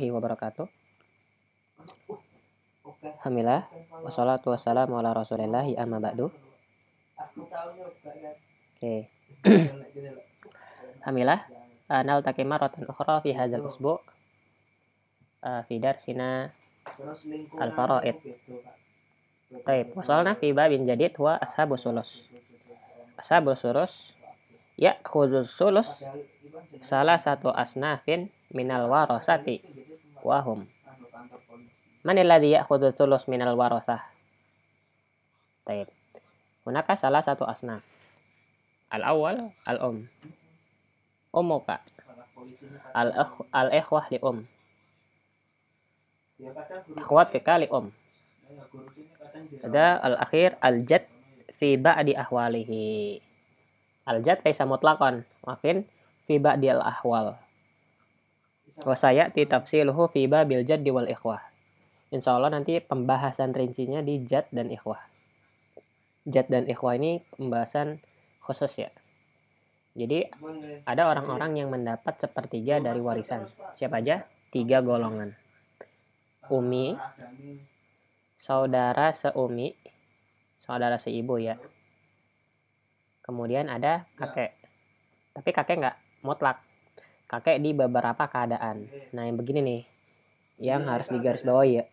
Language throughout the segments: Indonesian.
wabarakatuh. Alhamdulillah, wassalatu wassalamu ala rasulillahi amma ba'du. Oke. Alhamdulillah, naltaqi marratan ukhra fi hadzal usbu' fi darsina al-fara'id. Taib, wasalna fi babin jadid huwa ashabus sulus. Ashabus sulus ya'khudzus sulus salah satu asnafin minal warasati wahum. Manil ladzi ya'khudzus sulus minal warasah? Taib. Hunaka salah satu asnaf. Al-awwal ummuka. Al-ikhwah li ikhwatika li Ada al-akhir al-jad fi ba'di ahwalihi. Al-jad laisa mutlaqan, makin fi ba'di al-ahwal. Wa sayati tafsiluhu fi babil jaddi wal ikhwah. Insyaallah nanti pembahasan rincinya di jad dan ikhwah. Jad dan ikhwah ini pembahasan khusus ya. Jadi ada orang-orang yang mendapat sepertiga dari warisan. Siapa aja? 3 golongan. Umi, saudara seumi, saudara seibu ya. Kemudian ada kakek. Tapi kakek nggak mutlak. Kakek di beberapa keadaan. Nah yang begini nih, yang harus digarisbawahi ya.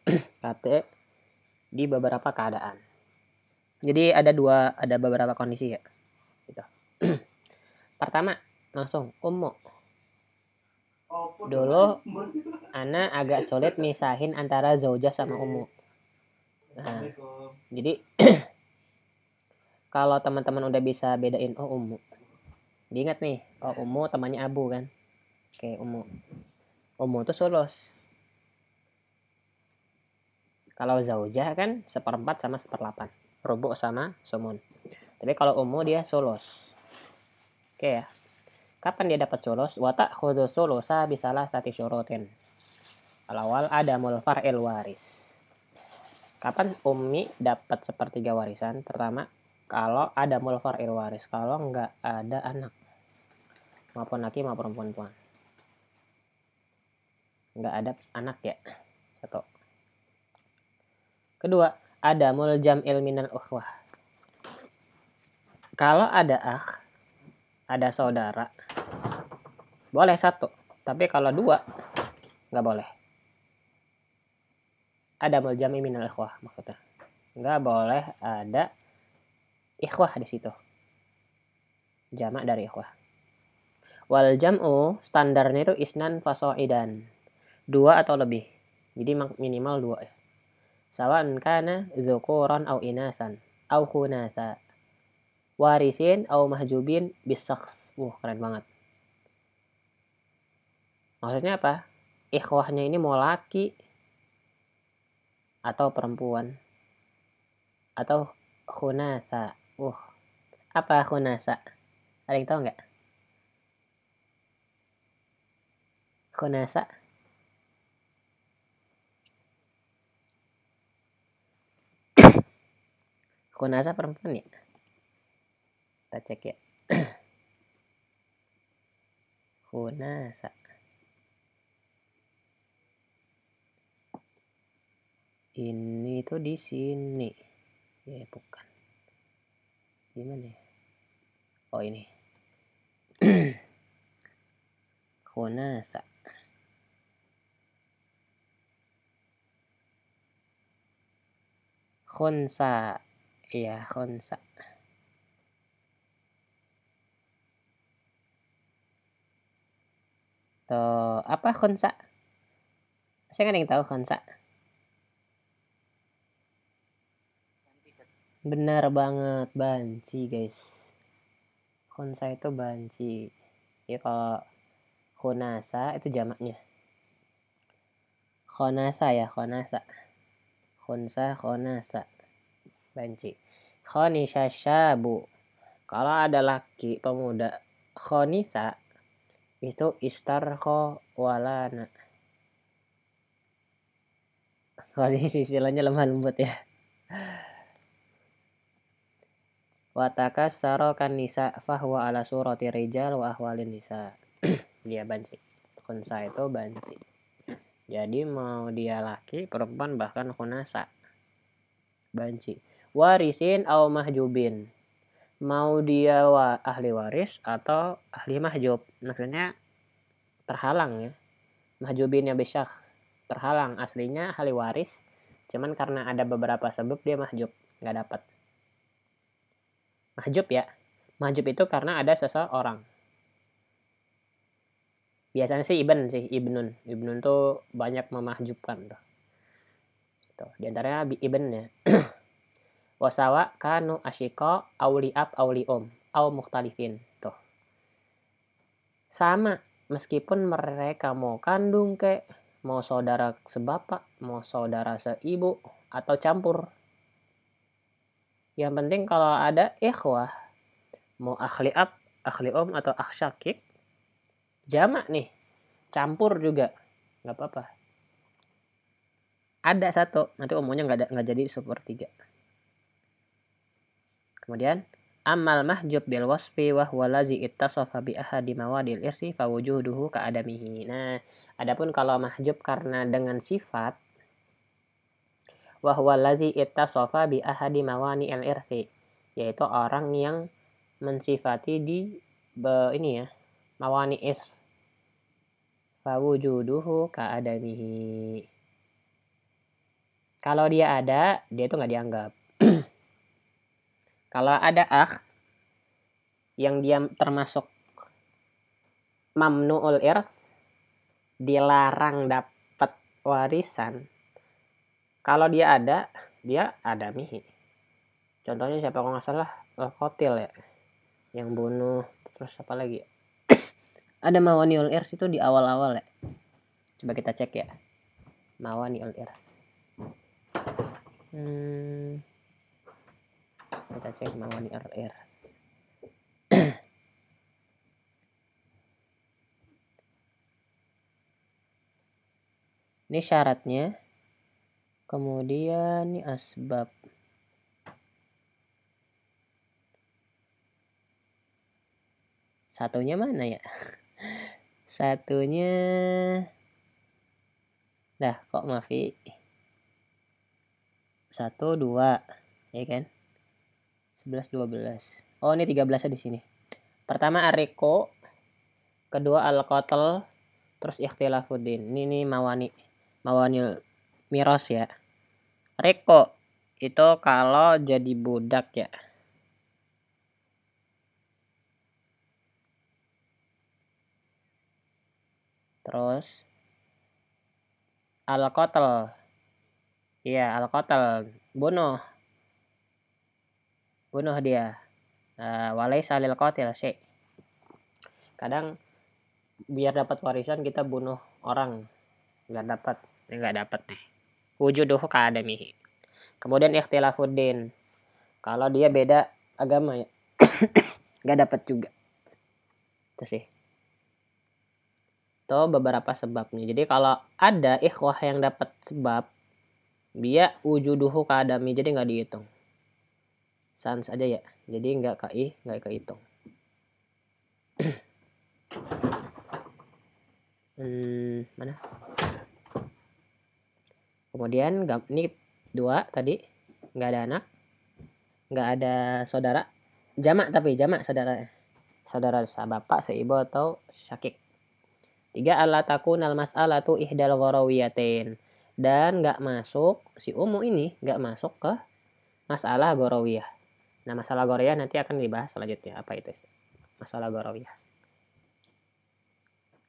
Kakek di beberapa keadaan. Jadi ada beberapa kondisi ya. Gitu. Pertama, langsung ummu. Dulu ana agak sulit misahin antara zaujah sama ummu. Nah, jadi kalau teman-teman udah bisa bedain ummu. Diingat nih, ummu temannya abu kan. Oke, ummu. Ummu itu sulus. Kalau zaujah kan 1/4 sama 1/8. Rubu' sama sumun. Tapi kalau ummu dia sulus. Oke ya. Kapan dia dapat sulus? Wa ta'khudhu sulusa bisalah sati syurutin. Al-awwal adamul far'il waris. Kapan ummi dapat sepertiga warisan? Pertama, kalau adamul far'il waris, kalau nggak ada anak. Maupun laki maupun perempuan. Nggak ada anak ya. Satu. Kedua, adamul jam'il minal ukhwah. Kalau ada ada saudara, boleh 1. Tapi kalau 2, nggak boleh. Adamul jam'i minal ukhwah maksudnya. Nggak boleh ada ikhwah di situ. Jamak dari ikhwah. Wal jam'u standarnya itu isnan fasoidan. 2 atau lebih. Jadi minimal 2 ya. Sawan kana dzukuran au inasan au khunatha. Warisin au mahjubin bisaks. Keren banget. Maksudnya apa? Ikhwahnya ini mau laki atau perempuan atau khunatha. Apa khunatha? Ada yang tahu nggak? Khunatha? Khunatha perempuan ya? Kita cek ya. Khunatha. Ini tuh di sini. Ya bukan. Gimana ya? Oh ini. Khunatha. Khunsa. Iya, khunsa. Tuh, apa khunsa? Saya nggak ada yang tahu khunsa. Benar banget, banci guys. Khunsa itu banci. Ya kalau khunasa itu jamaknya. Khonasa ya, khonasa. Khunsa, khonasa. Banci. Khonisa syabu. Kalau ada laki pemuda khonisa itu istarkho walana. Kalau ini istilahnya lemah lembut ya. Watakas sarokan nisa fahuwa ala surati rijal wa ahwalin nisa. Dia banci. Khunsa itu banci. Jadi mau dia laki, perempuan, bahkan khunasa. Banci. Warisin au mahjubin. Mau dia ahli waris atau ahli mahjub. Maksudnya terhalang ya. Mahjubinnya besyak. Terhalang. Aslinya ahli waris. Cuman karena ada beberapa sebab dia mahjub. Nggak dapat. Mahjub ya. Mahjub itu karena ada seseorang. Biasanya sih ibnun. Ibnun tuh banyak memahjubkan tuh. Tuh, di antaranya ibn ya. Wasawa kanu asyiko auli ab auli au mukhtalifin. Tuh. Sama meskipun mereka mau kandung kek, mau saudara sebapak, mau saudara seibu atau campur. Yang penting kalau ada ikhwah, mau akhli ab, akhli atau akh syakik, jamak nih. Campur juga nggak apa-apa. Ada satu, nanti umumnya nggak jadi sepertiga. Kemudian amal mahjub bil wasfi wa huwa allazi ittasafa bi ahadi mawadil irsi fa wujuduhu ka adamihi. Nah, adapun kalau mahjub karena dengan sifat wa huwa allazi ittasafa bi ahadi mawani al irsi, yaitu orang yang mensifati di ini ya, mawani is. Fa wujuduhu ka adamihi. Kalau dia ada, dia itu nggak dianggap. Kalau ada akh yang dia termasuk mamnu'ul irth, dilarang dapat warisan. Kalau dia ada mihi. Contohnya siapa kalau nggak salah Kotil ya, yang bunuh. Terus apa lagi? Ada mawani'ul irth itu di awal-awal ya. Coba kita cek ya. Mawani'ul irth. Kita cek mawani'ul irth. Ini syaratnya. Kemudian ini asbab. Satunya mana ya? Satunya. Dah kok maafi. 1, 2. Ya kan? 11, 12. Oh ini 13 di sini. Pertama ariko. Kedua al-qatl. Terus ikhtilafuddin. Ini mawanil miros ya. Reko itu kalau jadi budak ya. Terus al-qatl. Iya, al-qatl. Bunuh dia. Walaysa lil qatil syai'. Kadang biar dapat warisan kita bunuh orang. Nggak dapat nih. Wujuduhu ka'adamihi. Kemudian ikhtilafuddin. Kalau dia beda agama ya. Nggak dapat juga. Itu sih. Itu beberapa sebabnya. Jadi kalau ada ikhwah yang dapat sebab, dia wujuduhu ka'adami. Jadi nggak dihitung. Sans aja ya. Jadi nggak kehitung. Mana? Kemudian ini 2 tadi nggak ada anak, nggak ada saudara, jamak saudara bapak, seibu atau syakik. 3 alla takunal mas'alatu ihdal gharawiyatain, dan nggak masuk si ini nggak masuk ke masalah gorawiyah. Nah masalah gorawiyah nanti akan dibahas selanjutnya apa itu masalah gorawiyah.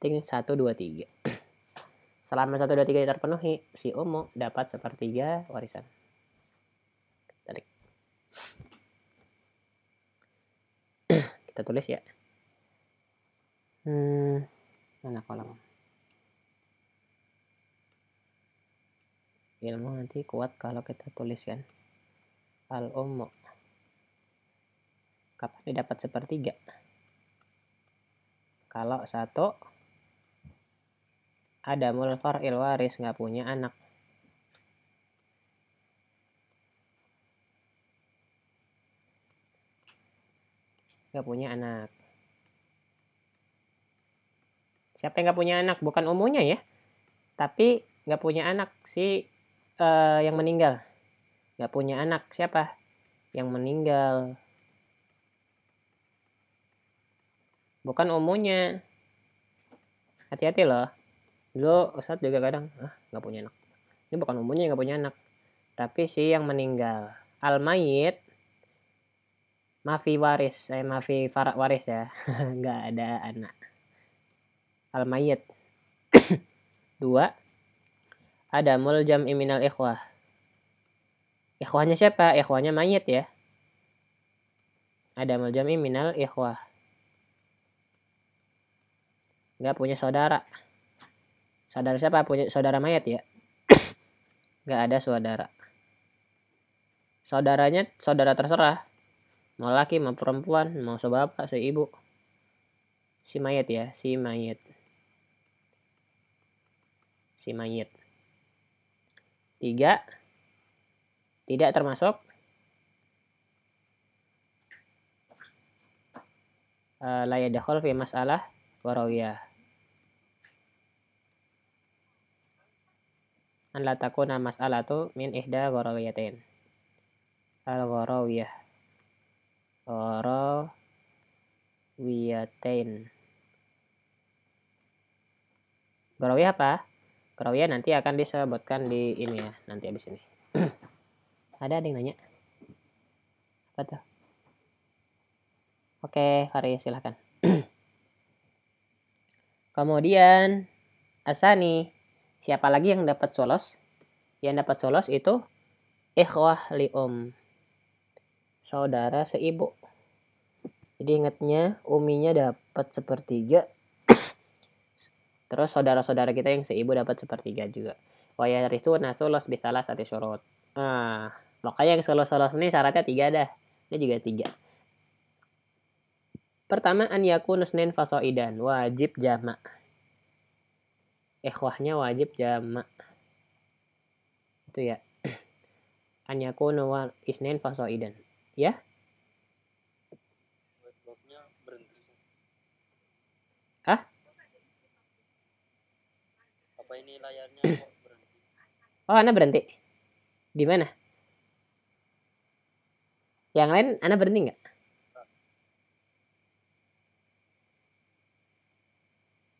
Ting 1, 2, 3. Selama 1, 2, 3 terpenuhi, si dapat 1/3 warisan. Tarik. Kita tulis ya. Mana kolom? Ilmu nanti kuat kalau kita tuliskan. Al-ummu. Kapan didapat 1/3? Kalau 1 ada mulfar'il waris, nggak punya anak. Siapa yang nggak punya anak? Bukan umumnya ya. Tapi nggak punya anak si yang meninggal. Nggak punya anak siapa? Yang meninggal. Bukan umunya. Hati-hati loh. Dulu Ustadz juga kadang nggak punya anak. Ini bukan umunya yang nggak punya anak, tapi si yang meninggal. Al-mayit mafi waris, mafi waris ya. Nggak ada anak. Al-mayit. 2. Adamul jam'i minal ikhwah. Ikhwahnya siapa? Ikhwahnya mayit ya. Adamul jam'i minal ikhwah. Nggak punya saudara. Saudara siapa? Punya saudara mayat ya. Nggak ada saudara. Saudaranya saudara terserah. Mau laki, mau perempuan, mau sebapak, seibu. Si mayat ya, si mayat. Si mayat. 3. Tidak termasuk la yadkhul fi masalah warawiyah. An la takuna mas'alatu min ihda warawiyatain. Al-warawiyah. Warawiyatain. Warawiyah apa? Warawiyah nanti akan disebutkan di ini ya, nanti habis ini. Ada yang nanya? Apa tuh? Oke, Faris silahkan. Kemudian asani, siapa lagi yang dapat solos? Yang dapat solos itu ikhwah li'um, saudara seibu. Jadi ingatnya uminya dapat sepertiga. Terus saudara-saudara kita yang seibu dapat sepertiga juga. Wa yarithuna sulos bisalah satu syurut. Makanya yang solos-solos ini syaratnya 3 dah. Ini juga 3. Pertama, an yakunu isnain fasoidan, wajib jamak. Ikhwahnya wajib jamak. Itu ya. An yakunu isnain fasoidan. Ya? Hah? Apa ini layarnya kok berhenti? Oh, Anda berhenti. Di mana? Yang lain Anda berhenti nggak?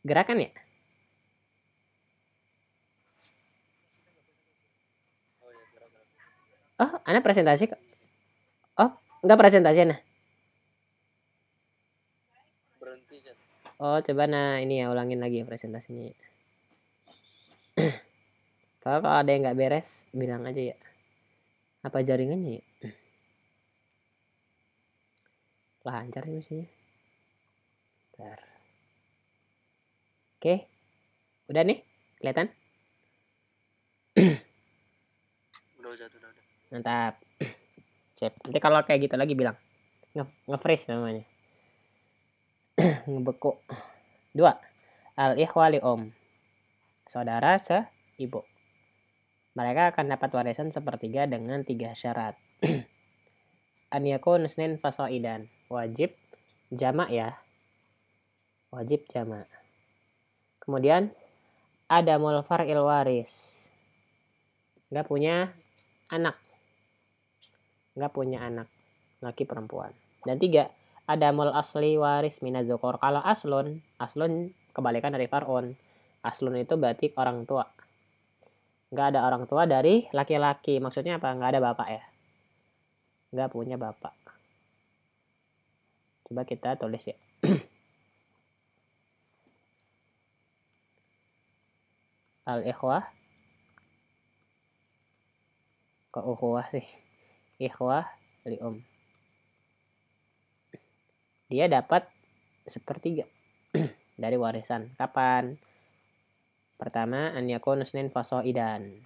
Gerakan ya? Oh, Anda presentasi kok. Oh, nggak presentasi Anda? Berhenti kan? Oh, coba ini ya, ulangin lagi ya presentasinya. Kalau ada yang nggak beres, bilang aja ya. Apa jaringannya ya? Lancar sih mestinya. Bentar. Oke. Udah nih? Kelihatan? Udah. Mantap. Sip. Nanti kalau kayak gitu lagi bilang. Nge-freeze namanya. Ngebeku. 2. Al-ikhwali om. Saudara seibu. Mereka akan dapat warisan sepertiga dengan 3 syarat. An yakun isnain fasoidan. Wajib jamak ya. Wajib jamak. Kemudian ada mulfar ilwaris. Nggak punya anak. Laki perempuan. Dan 3. Ada mul asli waris minazukor. Kalau aslun kebalikan dari far'un. Aslun itu berarti orang tua. Nggak ada orang tua dari laki-laki. Maksudnya apa? Nggak ada bapak ya. Nggak punya bapak. Coba kita tulis ya. Al-ikhwah. Kok ukhuwah sih? Ikhwah li'um. Dia dapat sepertiga dari warisan. Kapan? Pertama, an yakun isnain fasoidan.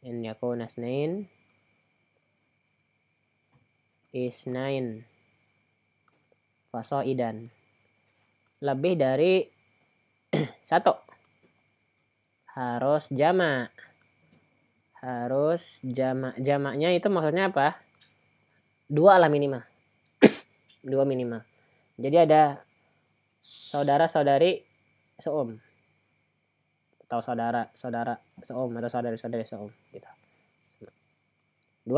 An yakun isnain fasoidan. Lebih dari 1. Harus jamak. Jamaknya itu maksudnya apa? 2 lah minimal. 2 minimal. Jadi ada saudara-saudari seum. atau saudara-saudara seum atau saudari-saudari seum gitu. 2.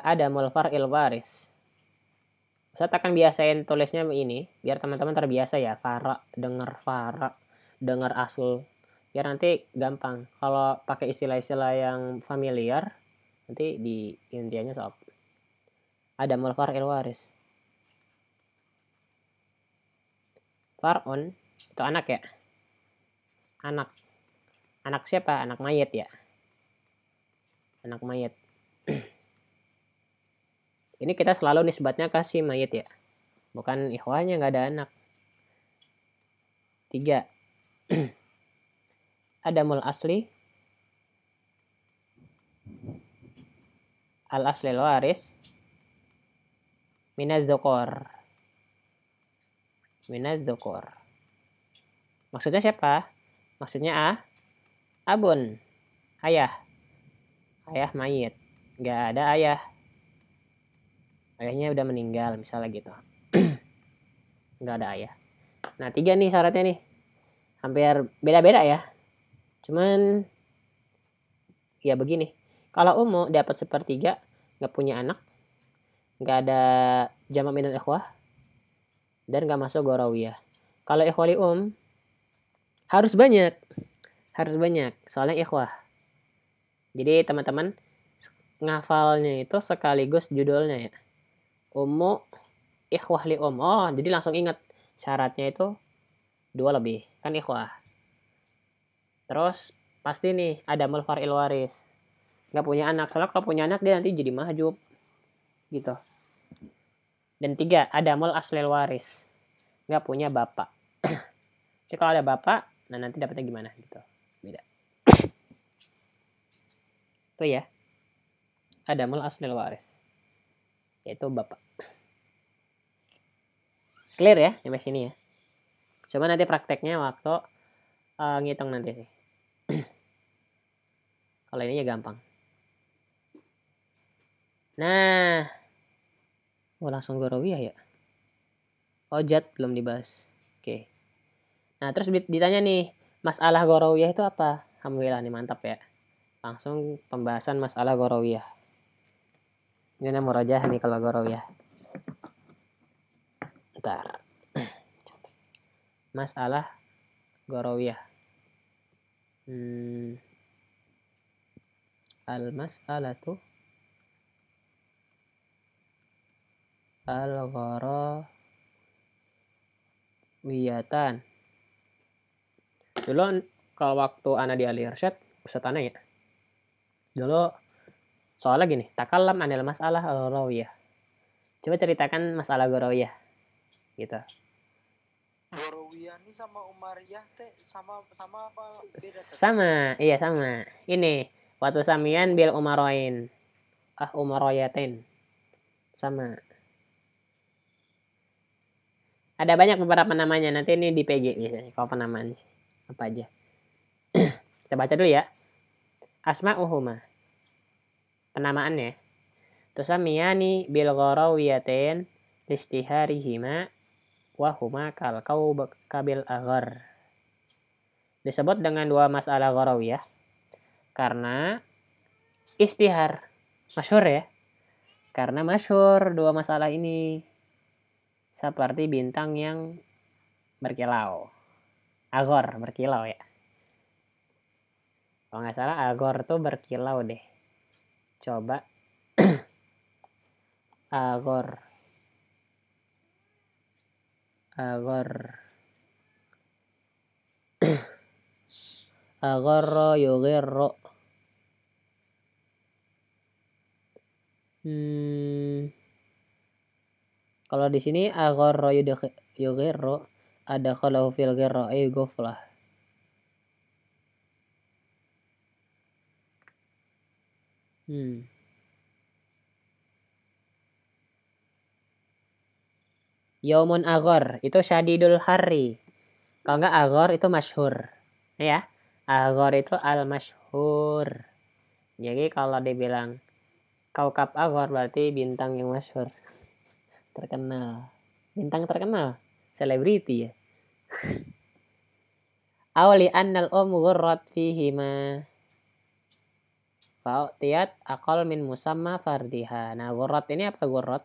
Adamul far'il waris. Ustaz akan biasain tulisnya ini biar teman-teman terbiasa ya, fara, dengar asul. Biar nanti gampang. Kalau pakai istilah-istilah yang familiar nanti di intiannya soal adamul far'il waris. Far'un itu anak ya. Anak siapa? Anak mayit ya. Anak mayit. Ini kita selalu nisbatnya kasih mayit ya. Bukan ikhwahnya nggak ada anak. 3. Adamul asli. Al aslil waris. Minaz dzukor. Maksudnya siapa? Maksudnya abun. Ayah mayit. Nggak ada ayah. Ayahnya udah meninggal misalnya gitu. Nggak ada ayah. Nah 3 nih syaratnya nih. Hampir beda-beda ya. Cuman ya begini. Kalau umum dapat sepertiga, nggak punya anak, nggak ada jama' minal ikhwah, dan nggak masuk gorawiyah. Kalau ikhwali harus banyak. Soalnya ikhwah. Jadi teman-teman ngafalnya itu sekaligus judulnya ya. Ummu ikhwah li Oh, jadi langsung ingat syaratnya itu 2 lebih. Kan ikhwah. Terus pasti nih adamul far'il waris. Nggak punya anak. Soalnya kalau punya anak dia nanti jadi mahjub. Gitu. Dan 3, adamul aslil waris. Nggak punya bapak. Jadi kalau ada bapak, nah nanti dapatnya gimana gitu. Beda. Itu ya. Adamul aslil waris. Yaitu bapak. Clear ya sampai sini ya. Coba nanti prakteknya waktu ngitung nanti sih. Kalau ini ya gampang. Nah. Langsung gorawiyah ya. Jad belum dibahas. Oke. Nah terus ditanya nih. Masalah gorawiyah itu apa? Alhamdulillah nih mantap ya. Langsung pembahasan masalah gorawiyah. Ini murajah nih kalau gorawiyah. Ntar. Masalah gorawiyah. Al-mas'alatu al-gorawiyatan. Dulu kalau waktu ana di Al-Irsyad, Ustaz Ana ya. Dulu soalnya gini, takallam anil masalah gorawiyah. Coba ceritakan masalah gorawiyah. Gitu. Gorawiyah ini sama Umariyah teh sama apa beda? Sama, iya sama. Ini waktu samian bil umaroin. Umaroyatin. Sama. Ada banyak beberapa namanya. Nanti ini di PG biasanya. Kalau penamaan apa aja. Kita baca dulu ya. Asma'uhuma. Penamaannya. Tusamiyani bil gharawiyatin listiharihima wahuma kal kabil aghar. Disebut dengan 2 masalah gharawiyah karena istihar. Masyhur ya. Karena masyhur 2 masalah ini. Seperti bintang yang berkilau. Aghar berkilau ya. Kalau nggak salah aghar tuh berkilau deh. Coba. Aghar. Agharra yughirru. Kalau di sini agharra yughirru ada khalahu fil ghirra ay ghaflah. Yaumun aghar itu syadidul harri. Kalau enggak aghar itu masyhur. Ya. Aghar itu al-masyhur. Jadi kalau dibilang kaukab aghar berarti bintang yang masyhur. Terkenal. Bintang terkenal. Selebriti ya. Awli annal ghurrat fihima. Fa'utiyat aqal min musamma fardiha. Nah, ghurrat ini apa ghurrat?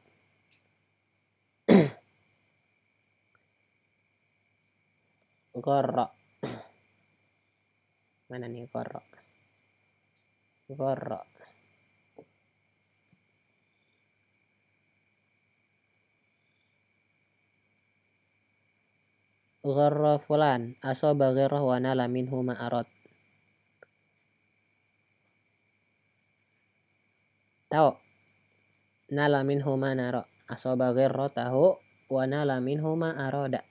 Ghurra. Mana nih ghurra? Ghurra. Gharra fulan asaba ghirrah wa nala minhu ma arad. Tahu? Nala minhu ma nara. Asaba ghirrah tahu wa nala minhu ma arada.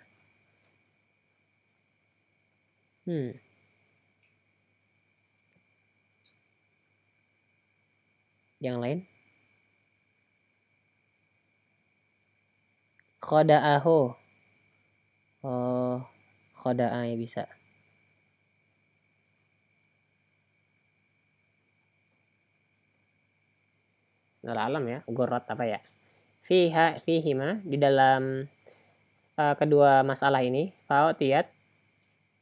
Yang lain? Khoda'ahu. Oh, khoda'a ya bisa. Alam ya, ghurrat apa ya? Fihima di dalam kedua masalah ini, fa'utiyat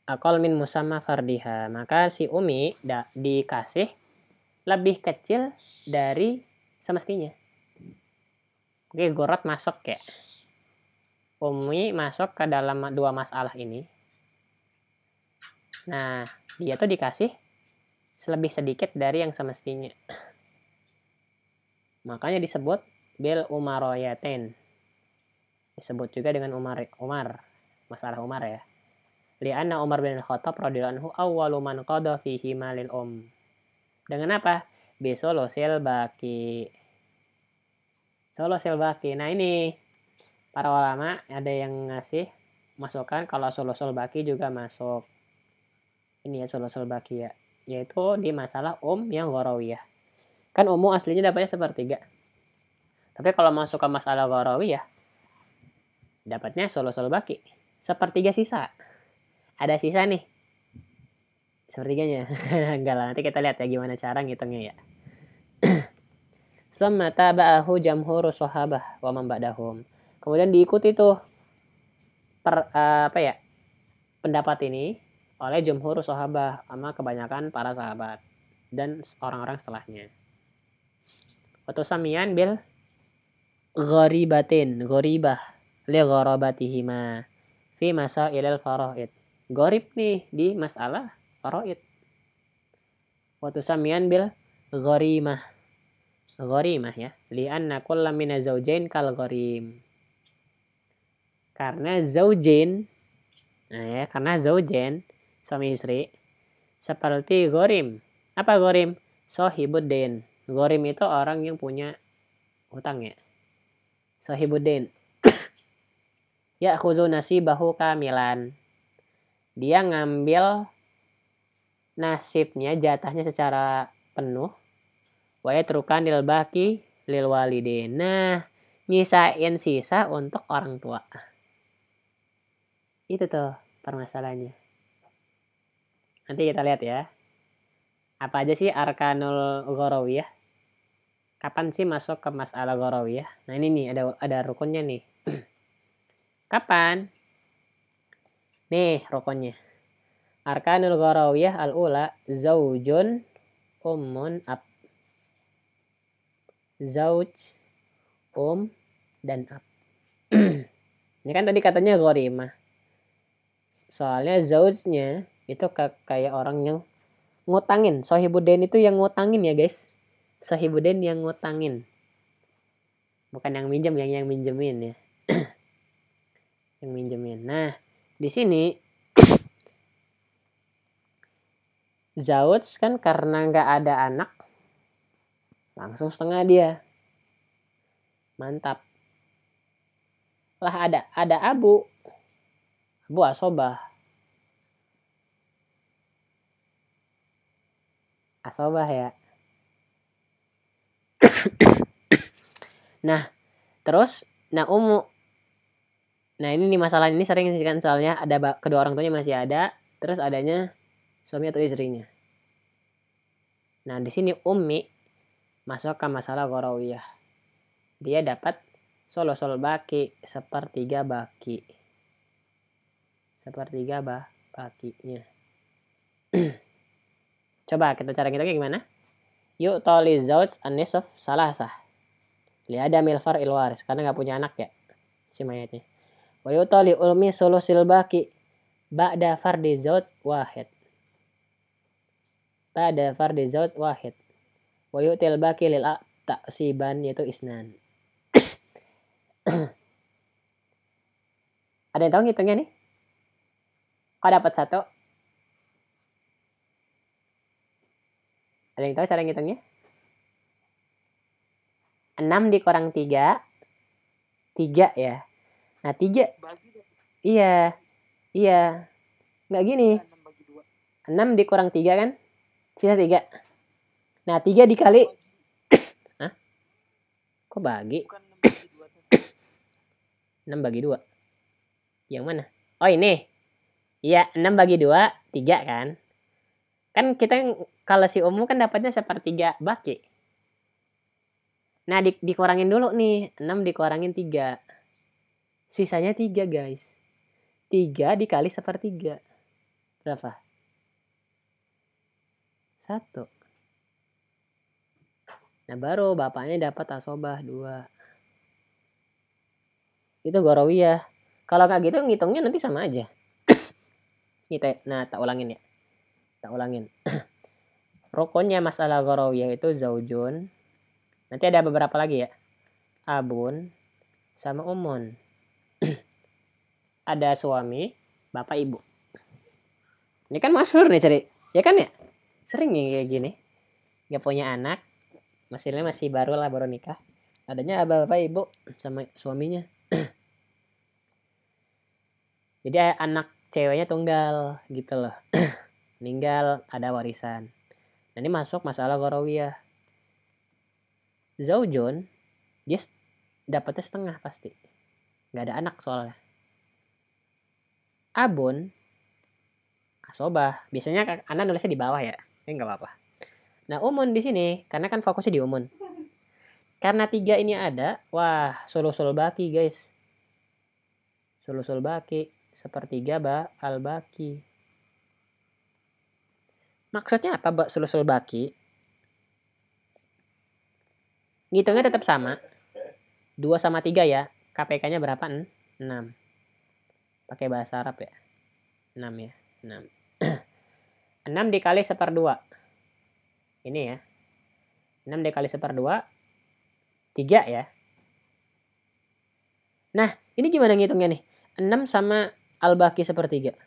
aqal min musamma fardiha. Maka si Umi dikasih lebih kecil dari semestinya. Oke, ghurrat masuk ya. Umi masuk ke dalam dua masalah ini. Nah, dia tuh dikasih lebih sedikit dari yang semestinya. Makanya disebut bil umaroyaten. Disebut juga dengan Umar. Masalah Umar ya. Li'anna Umar bin Khattab radhiyallahu anhu awwalu man qada fihi malil Dengan apa? Bisolosil baki. Solosil baki. Nah, ini para ulama ada yang ngasih masukan kalau solosul baki juga masuk. Ini ya solosul baki ya. Yaitu di masalah yang gharawiyah. Kan aslinya dapatnya sepertiga. Tapi kalau masuk ke masalah gharawiyah, dapatnya solosul baki. Sepertiga sisa. Ada sisa nih. Sepertiganya. Enggak lah, nanti kita lihat ya gimana cara ngitungnya ya. Summa taba'ahu jamhuru sahabah wa man ba'dahum. Kemudian diikuti tuh pendapat ini oleh jumhur sahabah sama kebanyakan para sahabat dan orang-orang setelahnya. Waktu samian bil gharibatin, gharibah li gharabatihima fi masailil faraid. Gharib nih di masalah faraid. Waktu samian bil gharimah. Gharimah ya, li'anna kullu min zawjain kal gharim. Karena zaujain, karena zaujain suami istri seperti gharim. Apa gharim? Sohibuddin. Gharim itu orang yang punya hutang ya. Sohibuddin. Ya khuzu nasibahu kamilan. Dia ngambil nasibnya, jatahnya secara penuh. Wa yatrukan lil baqi lil walidin. Nah, nyisain sisa untuk orang tua. Itu tuh permasalahannya. Nanti kita lihat ya. Apa aja sih arkanul gharawiyah? Kapan sih masuk ke masalah gharawiyah? Nah, ini nih ada rukunnya nih. Kapan? Nih rukunnya. Arkanul gharawiyah al-ula zaujun ummun ab. Zauj, dan ab. Ini kan tadi katanya gharimah. Soalnya zaujnya itu kayak orang yang ngutangin. Sohibuddin itu yang ngutangin ya guys. Sohibuddin yang ngutangin. Bukan yang minjem, yang minjemin ya. Yang minjemin. Nah, di sini zauj kan karena nggak ada anak, langsung setengah dia. Mantap. Lah ada abu asobah. Asobah ya. Nah, terus umu. Nah, ini nih masalah ini sering sih kan, soalnya ada kedua orang tuanya masih ada, terus adanya suami atau istrinya. Nah, di sini ummi masuk ke masalah gharawiyah. Dia dapat solosul baki, sepertiga baki. Sepertiga bakinya. Coba kita cara ngitungnya gimana? Yuk toli zauj an-nisf salasah. Liada milfar ilwaris. Karena nggak punya anak ya si mayatnya. Wa yutali ulmi sulusil baki ba'da fardi zauj wahid. Ba'da fardi zauj wahid. Wa yu'til baki lil taksiban yaitu isnan. Ada yang tahu ngitungnya nih? Kok dapat 1? Ada yang tahu cara ngitungnya? 6 dikurang 3. 3 ya. Nah 3. Bagi dong. Iya. Iya. Nggak gini. 6 bagi 2. 6 dikurang 3 kan? Sisa 3. Nah 3 dikali. Hah? Kok bagi? Bukan 6 bagi 2 tuh. 6 bagi 2. Yang mana? Oh ini. Iya 6 bagi 2. 3 kan? Kan kita kalau si umum kan dapatnya 1/3 baki. Nah dikurangin dulu nih. 6 dikurangin 3. Sisanya 3 guys. 3 dikali 1/3. Berapa? 1. Nah baru bapaknya dapat asobah 2. Itu gorawiyah. Kalau nggak gitu ngitungnya nanti sama aja. Nah tak ulangin ya. Tak ulangin. Rukunnya masalah gorawiyah itu zaujun. Nanti ada beberapa lagi ya. Abun sama umun. Ada suami, bapak, ibu. Ini kan masyhur nih cari. Ya kan ya? Sering nih kayak gini. Gak punya anak. Masih baru lah, baru nikah. Adanya bapak, ibu sama suaminya. Jadi anak ceweknya tunggal gitu loh. Meninggal ada warisan. Nah, ini masuk masalah gorawiyah. Zaujun dia dapatnya setengah pasti. Nggak ada anak soalnya. Abun asobah. Biasanya anak nulisnya di bawah ya. Ini nggak apa-apa. Nah umun di sini karena kan fokusnya di umun. Karena 3 ini ada, wah sulusul baki guys. Sulusul baki 1/3 al baki. Maksudnya apa sulusul baki? Ngitungnya tetap sama. 2 sama 3 ya. KPK-nya berapa? 6. Pakai bahasa Arab ya. 6 ya. 6. 6 dikali 1/2. Ini ya. 6 dikali 1/2. 3 ya. Nah, ini gimana ngitungnya nih? 6 sama al-baqi 1/3.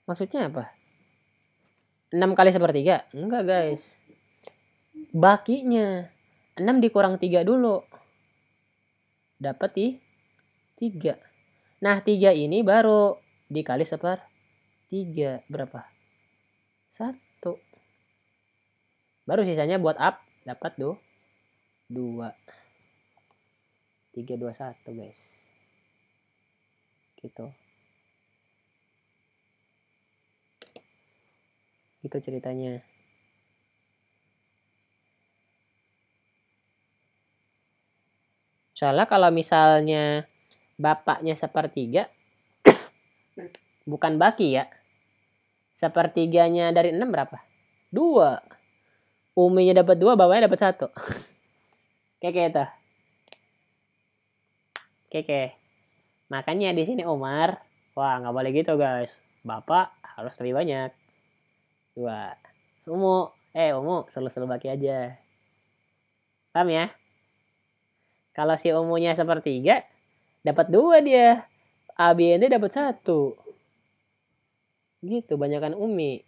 Maksudnya apa? 6 kali 1/3? Enggak guys. Bakinya. 6 dikurang 3 dulu. Dapat di 3. Nah 3 ini baru dikali 1/3. Berapa? 1. Baru sisanya buat up. Dapat 2. 3, 2, 1 guys. Gitu. Gitu ceritanya. Soalnya kalau misalnya bapaknya 1/3 bukan baki ya. 1/3-nya dari 6 berapa? 2. Uminya dapat 2, bapaknya dapat 1. Keke itu. Keke. Makanya di sini Umar, wah nggak boleh gitu guys. Bapak harus lebih banyak. 2. Umu selalu baki aja. Paham ya? Kalau si umunya 1/3, dapat 2 dia. ABND dapat 1. Gitu, banyakan umi.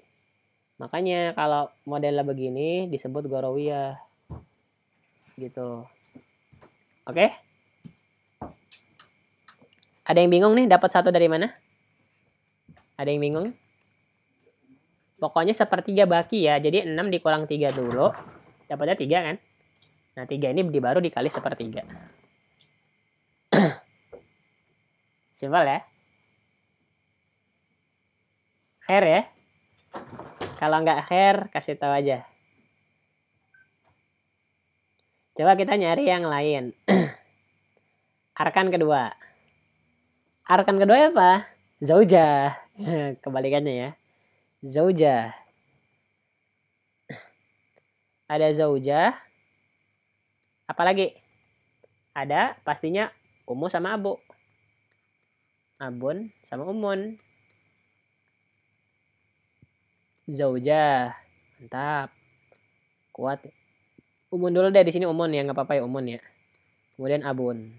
Makanya kalau modelnya begini disebut gorawiyah. Gitu. Oke? Ada yang bingung nih dapat 1 dari mana? Ada yang bingung? Pokoknya 1/3 baki ya. Jadi 6 dikurang 3 dulu. Dapatnya 3 kan? Nah 3 ini baru dikali 1/3. Simpel ya. Khair ya. Kalau nggak khair kasih tahu aja. Coba kita nyari yang lain. Arkan kedua. Arkan kedua apa? Zaujah. Kebalikannya ya. Zaujah. Ada zaujah. Apalagi? Ada pastinya ummu sama abu. Abun sama umun. Zaujah. Mantap. Kuat. Umun dulu deh di sini umun ya, nggak apa-apa ya umun ya. Kemudian abun.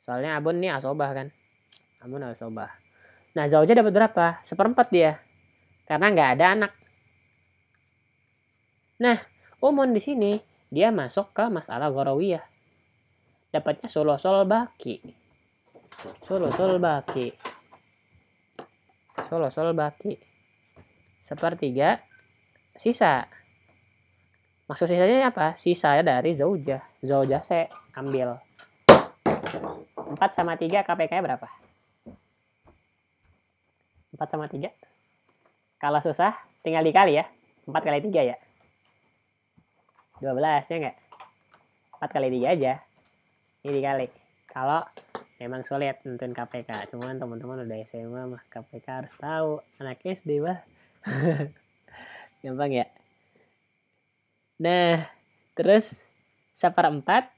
Soalnya abun nih asobah kan. Abun asobah. Nah, zaujah dapat berapa? 1/4 dia. Karena nggak ada anak. Nah, umun di sini dia masuk ke masalah gorawiyah. Dapatnya sulusul baki. Sulusul baki. Sulusul baki. 1/3 sisa. Maksud sisanya apa? Sisa dari zaujah. Zaujah saya ambil. 4 sama 3 KPK berapa? 4 sama 3. Kalau susah tinggal dikali ya. 4 kali 3 ya. 12 ya enggak? 4 kali 3 aja. Ini dikali. Kalau memang sulit nentuin KPK. Cuman teman-teman udah SMA mah KPK harus tahu. Anak SD mah. Gampang ya. Nah, terus 1/4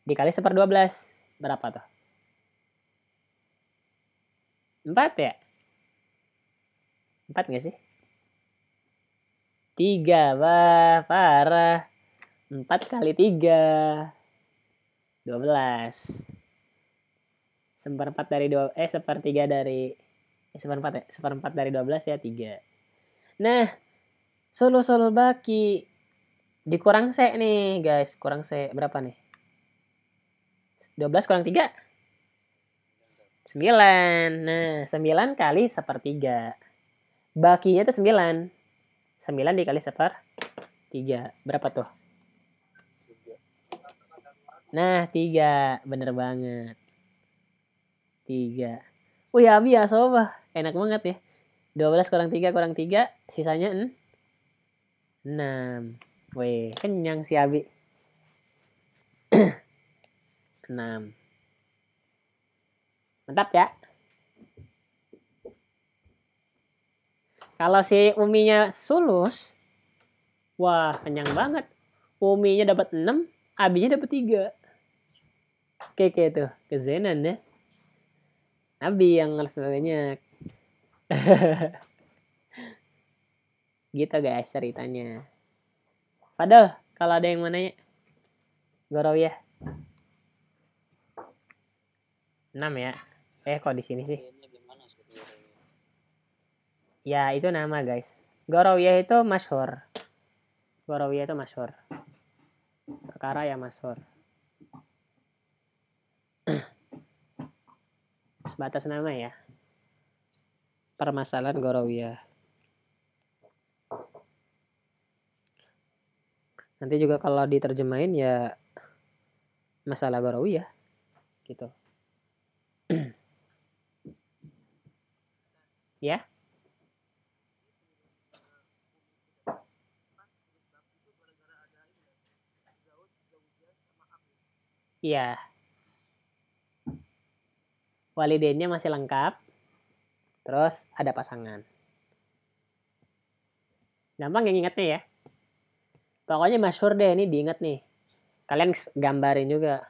dikali 1/12. Berapa tuh? 4 ya? 4 gak sih? 3. Wah, parah. 4 kali 3. 12. 1/4 dari 2. 1/3 dari. 1/4 ya? 1/4 dari 12 ya 3. Nah, sulusul baki. Dikurang C nih guys. Kurang C. Berapa nih? 12 kurang 3. 9. Nah, 9 kali 1/3. Bakinya tuh 9. 9 dikali 1/3. Berapa tuh? Nah, 3. Bener banget. 3. Wih, Abi ya sobat. Enak banget ya. 12 kurang 3, sisanya 6. Wih, kenyang si Abi. 6. Mantap ya. Kalau si Uminya sulus, wah kenyang banget. Uminya dapat 6, Abinya dapat 3. Oke tuh, kezenan ya. Abi yang harus banyak. Gitu guys ceritanya. Padahal kalau ada yang mau nanya, Gorawiyah 6 ya. Kok di sini sih? Ya itu nama guys. Gorawiyah itu masyhur. Gorawiyah itu masyhur. Perkara yang masyhur. Sebatas nama ya. Permasalahan Gorawiyah. Nanti juga kalau diterjemahin ya masalah Gorawiyah gitu. Ya. Iya. Walidainnya masih lengkap. Terus ada pasangan. Gampang yang ingatnya ya. Pokoknya masyhur deh, ini diingat nih. Kalian gambarin juga.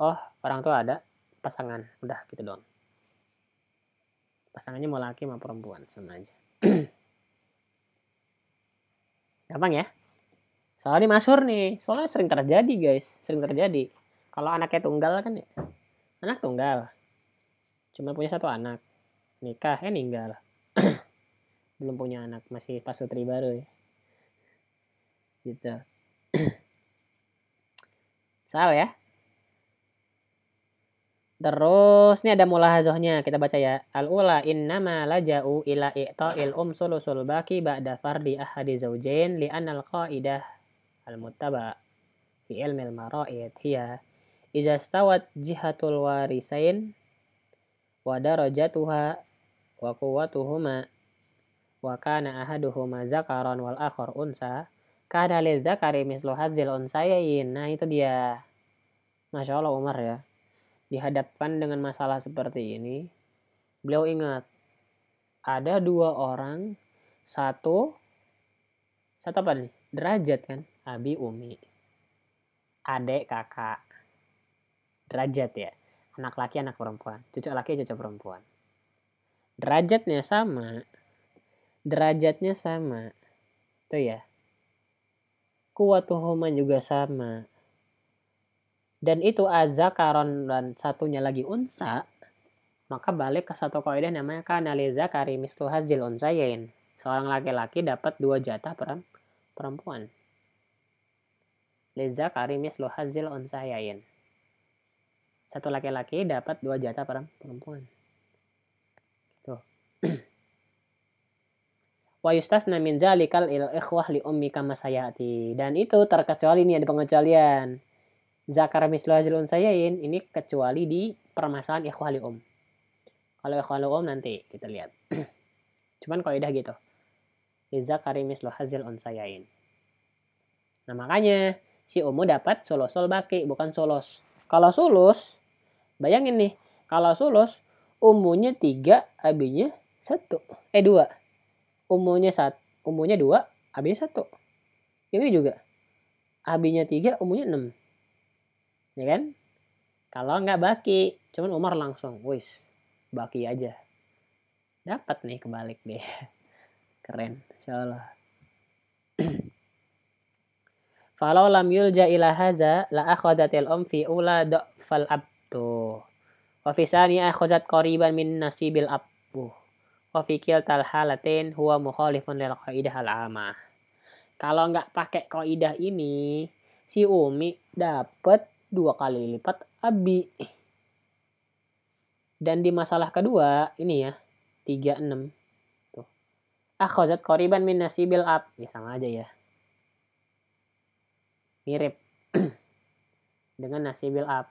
Oh, orang tua ada pasangan. Udah gitu doang. Pasangannya mau laki mau perempuan, sama aja. Gampang ya. Soalnya masyhur nih. Soalnya sering terjadi guys. Sering terjadi. Kalau anaknya tunggal kan ya. Anak tunggal. Cuma punya 1 anak. Nikah, ninggal. Belum punya anak. Masih pasutri baru ya. Gitu. Salah ya. Terus ini ada mulahazahnya, kita baca ya. Al-ula innama laja'u ila i'ta'il sulusul baki ba'da fardi ahadi zawjain li'anna al-qa'idah al-muttaba fi ilmi al-mara'id hiya iza stawat jihatul warisain wa darajatuha wa quwwatuhuma wa kana ahaduhuma zakaran wal akhar unsa kana lidzakari mislu hadzil unsayain. Nah itu dia. Masya Allah Umar ya. Dihadapkan dengan masalah seperti ini, beliau ingat ada dua orang, satu apa nih? Derajat kan? Abi, Umi. Adek, kakak. Derajat ya. Anak laki, anak perempuan. Cucu laki, cucu perempuan. Derajatnya sama. Tuh ya. Kuwatuhuma juga sama. Dan itu azakaron dan satunya lagi unsa. Maka balik ke satu kaidah namanya kanaliza kari mislu hazil unsayain. Seorang laki-laki dapat 2 jatah perempuan. Liza kari mislu hazil unsayain. Satu laki-laki dapat 2 jatah perempuan. Tuh. Wa yustasna min zalikal ikhwah li ummi kama sayati. Dan itu terkecuali nih ada pengecualian. Zakar mislu hazil unsayain ini kecuali di permasalahan ikhwah li Kalau ikhwah li nanti kita lihat. Cuman kaidah gitu. Zakari mislu hazil unsayain. Nah makanya si Umu dapat solosul baki bukan solos. Kalau sulus, bayangin nih, kalau sulus umunya 3, abinya 1. 2. Umunya 2, abinya 1. Yang ini juga. Abinya 3, umunya 6. Ya kan? Kalau nggak baki, cuman Umar langsung, wis, baki aja. Dapat nih kebalik deh. Keren, insyaallah. Kalau lam yulja ila haza la akhadatil fi ula fal abtu. Wa fi sani akhadat qariban min nasibil abbu. Wa fi kiltal halatin huwa mukhalifun lil qaidah al-amah. Kalau nggak pakai kaidah ini, si Umi dapat 2 kali lipat abi. Dan di masalah kedua, ini ya, 36. Tuh. Akhazat qariban min nasibil ab. Ya sama aja ya. Mirip dengan nasibil ab.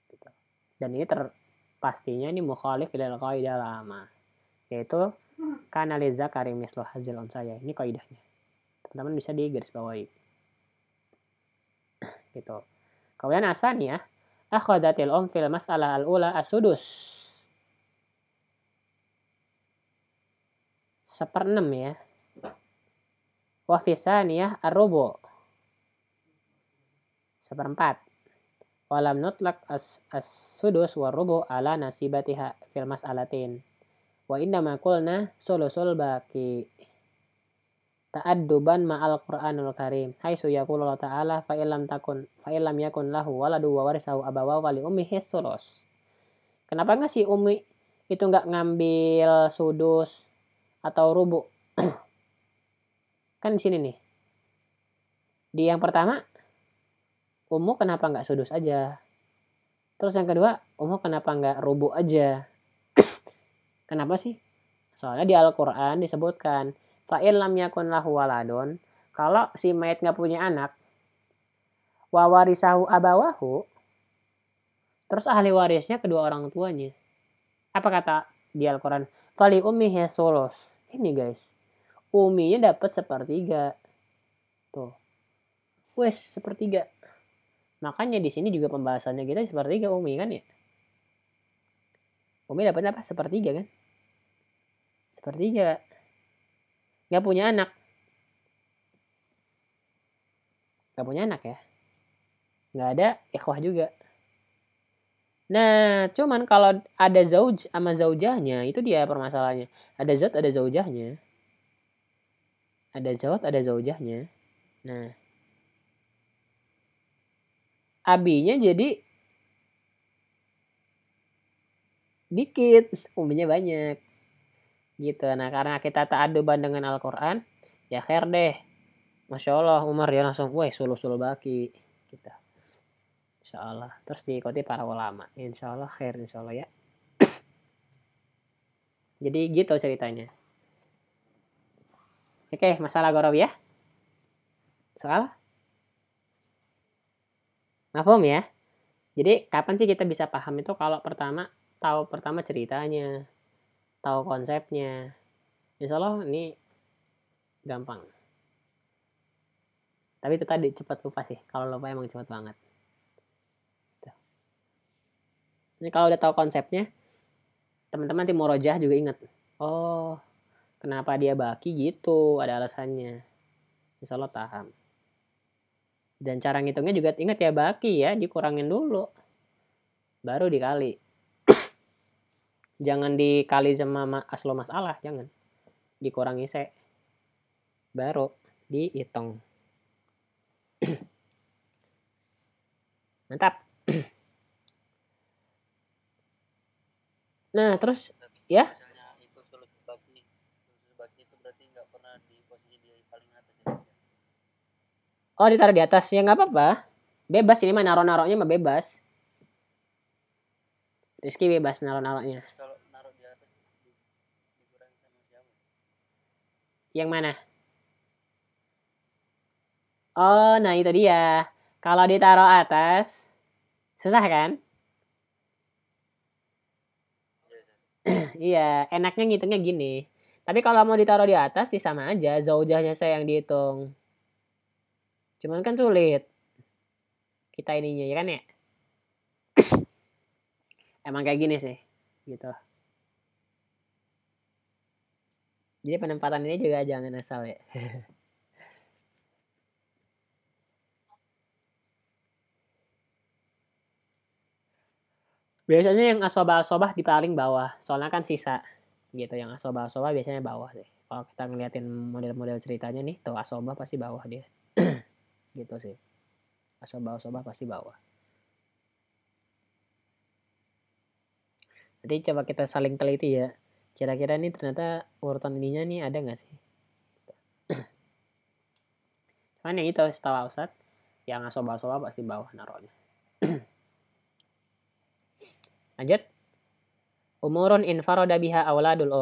Gitu. Dan ini pastinya ini mukhalif lil qaidah al-amah. Yaitu kanaliza karim mislu hazil unsaya. Ini kaidahnya. Teman-teman bisa di garis bawahi. Gitu. Kemudian asaniyah akhadatil fil mas'alah al-ula as-sudus. 1/6 ya. Wa fi tsaniyah ar-rubu. 1/4. Walam nutlaq as-sudus wa rubu ala nasibatiha fil mas'alatin. Wa inna ma qulna sulusul baqi. Ta'adduban ma'al Qur'anul Karim. Haitsu yaqulu Allah Ta'ala fa illam yakun lahu waladu wa warisahu abawahu wa li ummihi sulus. Kenapa enggak si Umi itu enggak ngambil sudus atau rubu? Kan di sini nih. Di yang pertama Ummu kenapa enggak sudus aja? Terus yang kedua, Ummu kenapa enggak rubu aja? Kenapa sih? Soalnya di Al-Qur'an disebutkan fa illam yakun lahu waladun, kalau si mayat enggak punya anak, wa warisahu abawahu, terus ahli warisnya kedua orang tuanya. Apa kata di Al-Quran? Fali ummihi sulus. Ini guys. Uminya dapat 1/3. Tuh. Wes, 1/3. Makanya di sini juga pembahasannya kita 1/3 umi kan ya. Umi dapat apa? 1/3 kan? 1/3. Gak punya anak. Gak punya anak ya. Gak ada ikhwah juga. Nah, cuman kalau ada zauj sama zaujahnya, itu dia permasalahannya. Ada zat, ada zaujahnya. Ada zauj, ada zaujahnya. Nah, abinya jadi dikit, uminya banyak. Gitu. Nah, karena kita ta'aduban dengan Al-Quran, ya khair deh. Masya Allah, Umar ya langsung, weh, sulusul baki. Gitu. Insya Allah. Terus diikuti para ulama. Insya Allah khair, insya Allah ya. Jadi gitu ceritanya. Oke, masalah gorowi ya. Soal? Mafhum ya? Jadi kapan sih kita bisa paham itu kalau tahu pertama ceritanya, tahu konsepnya. Insya Allah ini gampang. Tapi itu tadi cepat lupa sih. Kalau lupa emang cepat banget. Ini kalau udah tahu konsepnya, teman-teman nanti murojah juga ingat. Oh, kenapa dia baki gitu? Ada alasannya. Insya Allah paham. Dan cara ngitungnya juga ingat ya baki ya, dikurangin dulu. Baru dikali. Jangan dikali sama aslo masalah, jangan. Dikurangi baru dihitung. Mantap. Nah, terus ya. Misalnya itu sulus baki itu berarti nggak pernah di posisi dia paling atas ya. Oh, ditaruh di atas ya nggak apa-apa. Bebas ini mah naro-naronya mah bebas. Rizky bebas naro-naronya. Kalau naruh di atas dikurangi sama siapa? Yang mana? Oh, nah itu dia. Kalau ditaruh atas, susah kan? Iya, enaknya ngitungnya gini. Tapi kalau mau ditaruh di atas sih sama aja, zaujahnya saya yang dihitung. Cuman kan sulit. Kita ininya ya kan ya? Emang kayak gini sih, gitu. Jadi penempatan ini juga jangan asal ya. Biasanya yang asobah-asobah di paling bawah, soalnya kan sisa gitu. Yang asobah-asobah biasanya bawah deh. Kalau kita ngeliatin model-model ceritanya nih, tuh asobah pasti bawah dia. Gitu sih. Asobah-asobah pasti bawah. Nanti coba kita saling teliti ya. Kira-kira nih ternyata urutan ininya nih ada nggak sih? Cuman yang itu setahu Ustaz, yang asobah-asobah pasti bawah naruhnya. Lanjut. Umurun infaroda biha auladul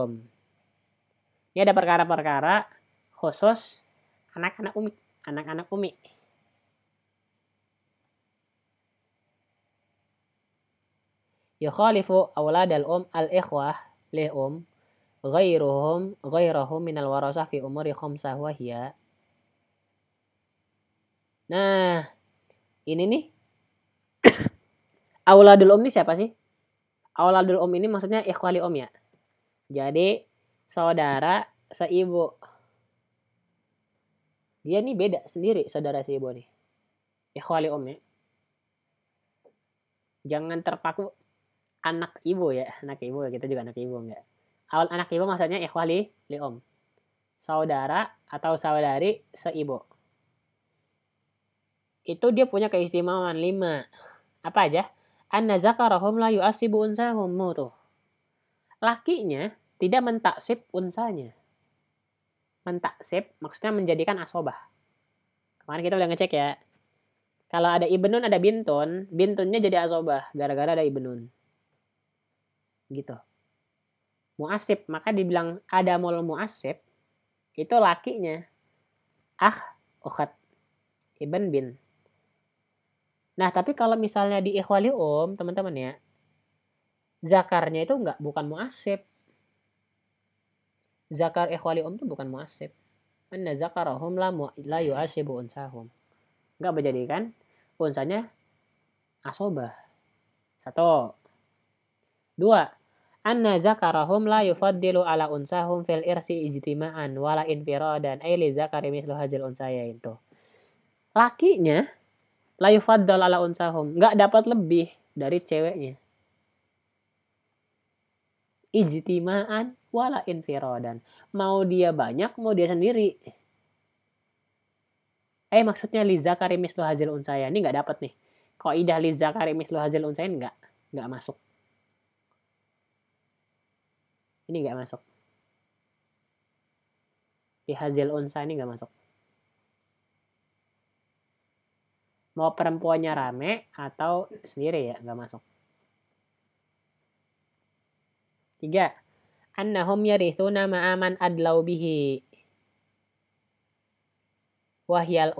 Ini ada perkara-perkara khusus anak-anak umi. Anak-anak umi. Yukhalifu auladal al-ikhwah li ghairahum minal warasah fi umuri khamsah wa hiya. Nah, ini nih auladul ini siapa sih? Auladul ini maksudnya ikhwali ya. Jadi saudara seibu. Dia nih beda sendiri saudara seibu nih. Ikhwali ya. Jangan terpaku anak ibu ya. Anak ibu kita juga anak ibu enggak. Anak ibu maksudnya ikhwali li saudara atau saudari seibu. Itu dia punya keistimewaan 5. Apa aja? Anna zakarahum la yu'asibu unsahum tuh. Lakinya tidak mentaksib unsanya. Mentaksib maksudnya menjadikan asobah. Kemarin kita udah ngecek ya. Kalau ada ibnun ada bintun, bintunnya jadi asobah gara-gara ada ibnun. Gitu. Mu'asib, maka dibilang ada mul mu'asib, itu lakinya. Ukhat, ibn bin. Nah, tapi kalau misalnya di ikhwali teman-teman ya, zakarnya itu bukan mu'asib. Zakar ikhwali itu bukan mu'asib. Anna zakarahum la yu'asibu unsahum. Enggak menjadikan unsanya asobah. 1. 2. Anna zakarahum la yufaddilu ala unsahum fil irsi ijtima'an wala infiradan ay li zakari mislu hajil unsaya itu. Lakinya la yufaddal ala unsahum, enggak dapat lebih dari ceweknya. Ijtima'an wala infiradan. Mau dia banyak, mau dia sendiri. Maksudnya li zakari mislu hajil unsaya. Ini enggak dapat nih. Qaidah li zakari mislu hajil unsaya enggak masuk. Ini enggak masuk. Di hajil unsa ini enggak masuk. Mau perempuannya rame atau sendiri ya enggak masuk. 3. Annahum yarithuna ma'aman adlau bihi wahyal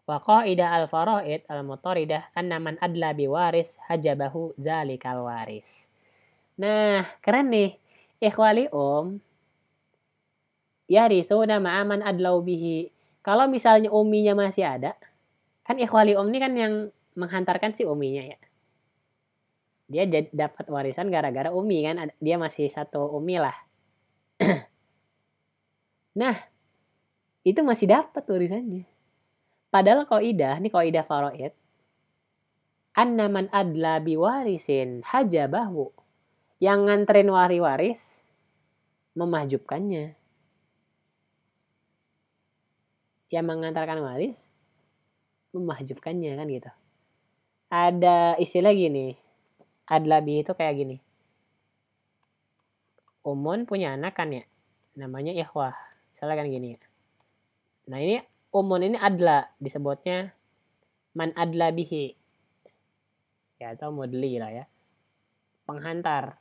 wa qaidah al-faraid al-mutaridah anna man adla biwaris hajabahu zalikal waris. Nah, keren nih. Ikhwali yarithuna ma'aman adlau bihi. Kalau misalnya uminya masih ada, kan ikhwali ini kan yang menghantarkan si uminya ya. Dia dapat warisan gara-gara umi kan, dia masih satu umi lah. Nah, itu masih dapat warisannya. Padahal qaidah, ini qaidah faraid. Anna man adla biwarisin hajabahu. Yang nganterin waris memahjubkannya. Yang mengantarkan waris memahjubkannya kan gitu. Ada istilah gini. Adlabi itu kayak gini. Umun punya anak kan ya. Namanya ikhwah. Misalnya kan gini ya. Nah ini umun ini adla. Disebutnya man adla bihi. Ya atau mudli lah ya. Penghantar.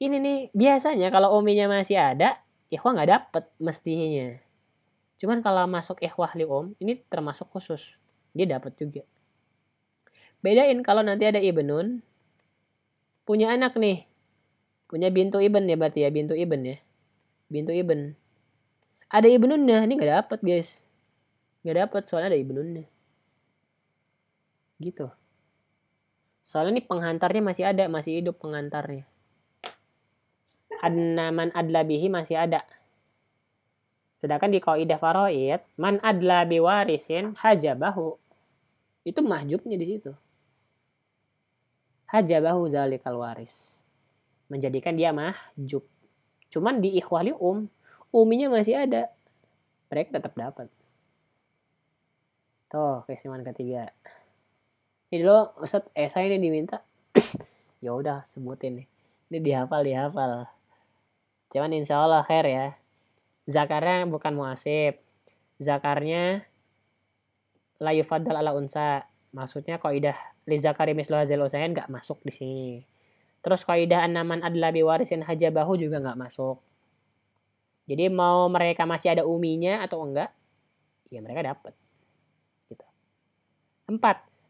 Ini nih biasanya kalau uminya masih ada. Ikhwah gak dapet mestinya. Cuman kalau masuk ikhwah li ini termasuk khusus. Dia dapat juga. Bedain kalau nanti ada ibnun. Punya anak nih. Punya bintu ibn ya berarti ya. Bintu ibn ya. Bintu ibn. Ada ibnunnya. Ini gak dapet guys. Gak dapet soalnya ada ibnunnya. Gitu. Soalnya nih penghantarnya masih ada. Masih hidup penghantarnya. Man adla bihi masih ada. Sedangkan di qaidah faraid. Man adla biwarisin hajabahu. Itu mahjubnya di situ. Hajabahu zalikal waris. Menjadikan dia mahjub. Cuman di ikhwali uminya masih ada. Mereka tetap dapat. Tuh, keistimewaan ketiga. Ini dulu Ustaz saya ini diminta. Ya udah sebutin nih. Ini dihafal. Cuman insya Allah khair ya. Zakarnya bukan muasib. Zakarnya la yufaddal ala unsa. Maksudnya qaidah li zakari mislu hadzal usain enggak masuk di sini. Terus qaidah annaman adla bi warisin hajabahu juga enggak masuk. Jadi mau mereka masih ada uminya atau enggak? Ya mereka dapat. Gitu. 4.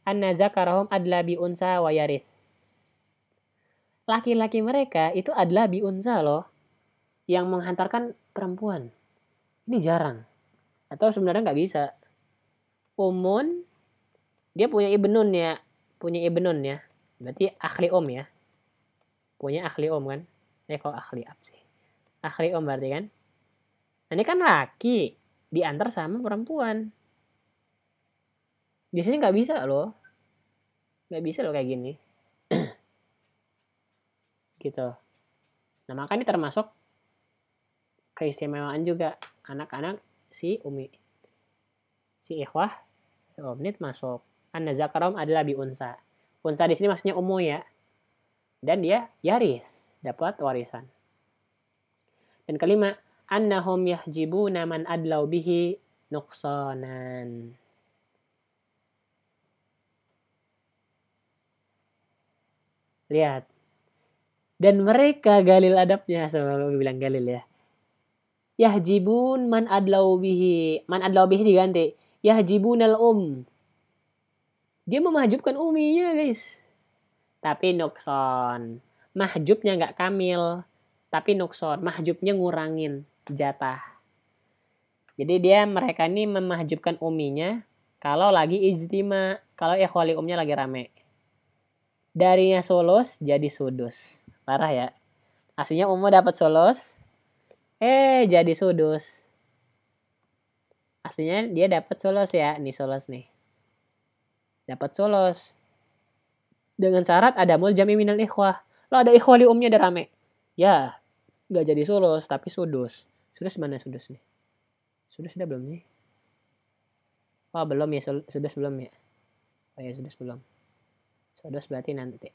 Anna zakarahum adla bi unsa wa yaris. Laki-laki mereka itu adla bi unsa loh. Yang menghantarkan perempuan. Ini jarang. Atau sebenarnya enggak bisa. Umun dia punya ibnun ya. Berarti akhli ya. Punya akhli kan. Kok akhli ab sih. Akhli berarti kan. Nah, ini kan laki diantar sama perempuan. Di sini nggak bisa loh. Nggak bisa loh kayak gini. Gitu. Nah, makanya termasuk keistimewaan juga anak-anak si umi. Si ikhwah ini masuk. Anna zakarom adalah bi unsa. Unsa di sini maksudnya umum ya. Dan dia yaris, dapat warisan. Dan kelima, annahum yahjibuna man adlau bihi nuqsanan. Lihat. Dan mereka galil adabnya, sama bilang galil ya. Yahjibun man adlau bihi. Man adlau bihi diganti. Yahjibunal Dia memahjubkan uminya guys. Tapi nukson. Mahjubnya nggak kamil. Tapi nukson. Mahjubnya ngurangin jatah. Jadi mereka ini memahjubkan uminya. Kalau lagi ijtima. Kalau ikhwali umnya lagi rame. Darinya sulus jadi sudus. Parah ya. Aslinya ummu dapat sulus. Jadi sudus. Aslinya dia dapat sulus ya. Nih sulus nih. Dapat sulus. Dengan syarat ada muljami minal ikhwah. Lo ada ikhwali umnya ada rame. Ya. Gak jadi sulus. Tapi sudus. Sudus mana sudus nih? Sudus sudah belum nih? Oh belum ya. Sudus belum ya. Oh ya sudus belum. Sudus berarti nanti.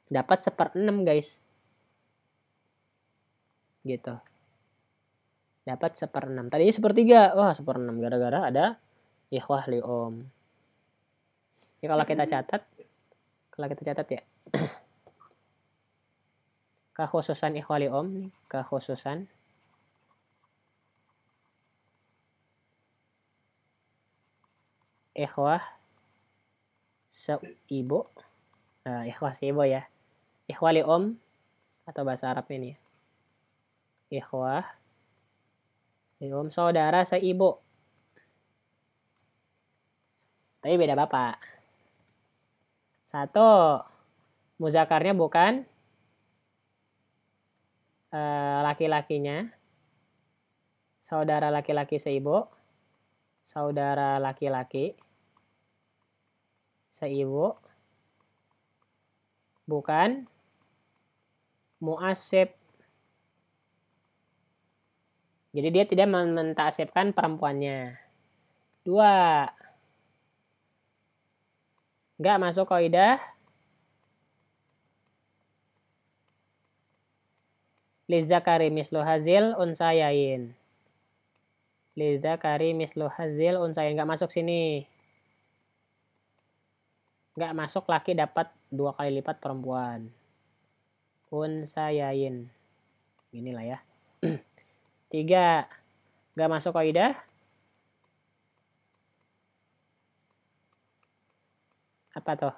Dapat 1/6 guys. Gitu. Dapat 1/6. Tadinya 1/3. Wah 1/6. Gara-gara ada ikhwah li Ini kalau kita catat ya. Kekhususan ikhwah li nih. Kekhususan. Ikhwah seibu. Nah, ikhwah seibu ya. Ikhwah li atau bahasa Arab ini ya. Ikhwah li saudara seibu. Tapi beda bapak. 1. Muzakarnya bukan laki-lakinya. Saudara laki-laki seibu. Saudara laki-laki seibu. Bukan mu'asib. Jadi dia tidak mentasibkan perempuannya. 2. Nggak masuk kaidah lizakari mislu hazil unsayain. Lizakari mislu hazil unsayain. Nggak masuk sini. Nggak masuk laki dapat 2 kali lipat perempuan. Unsayain. Inilah ya. 3. Nggak masuk kaidah apa tuh?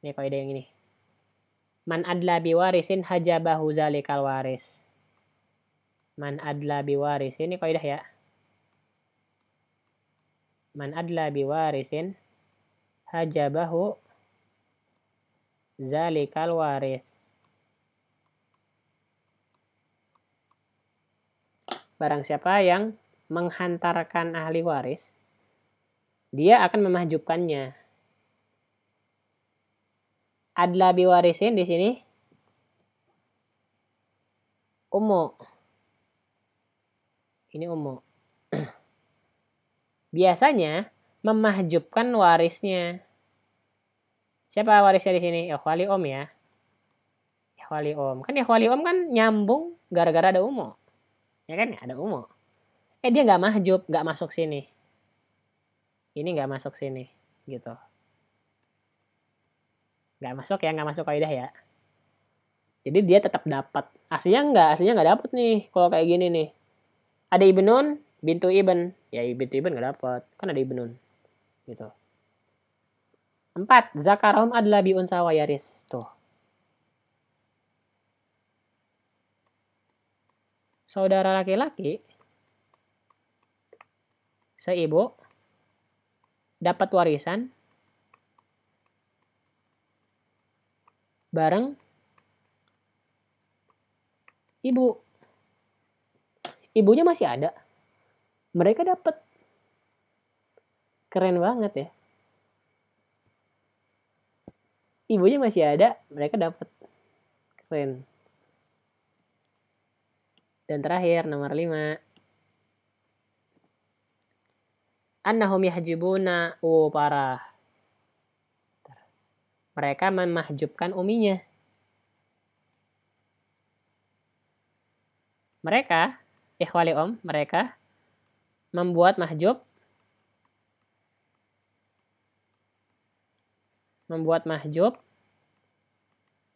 Ini kaidah yang ini. Man adla biwarisin hajabahu zalikal waris. Man adla biwaris. Ini kaidah ya. Man adla biwarisin hajabahu zalikal waris. Barang siapa yang menghantarkan ahli waris, dia akan memahjubkannya. Adla biwarisin di sini ummu. Ini ummu. Biasanya memahjubkan warisnya. Siapa warisnya di sini? Ikhwali om ya. Ikhwali om. Kan ikhwali om kan nyambung gara-gara ada ummu. Ya kan? Ada ummu. Dia nggak mahjub, nggak masuk sini. Ini nggak masuk sini. Gitu. Nggak masuk ya, nggak masuk kaidah ya. Jadi dia tetap dapat. Aslinya nggak dapat nih kalau kayak gini nih. Ada ibnun, bintu ibn. Ya bintu ibn nggak dapat. Kan ada ibnun. Gitu. 4. Zakarahum adla bi unsa wa yaris. Tuh. Saudara laki-laki seibu dapat warisan bareng ibu. Ibunya masih ada. Mereka dapat. Keren banget ya. Ibunya masih ada, mereka dapat. Keren. Dan terakhir nomor 5. Annahum yahjibuna. Parah. Mereka memahjubkan uminya. Mereka, ikhwali om, mereka membuat mahjub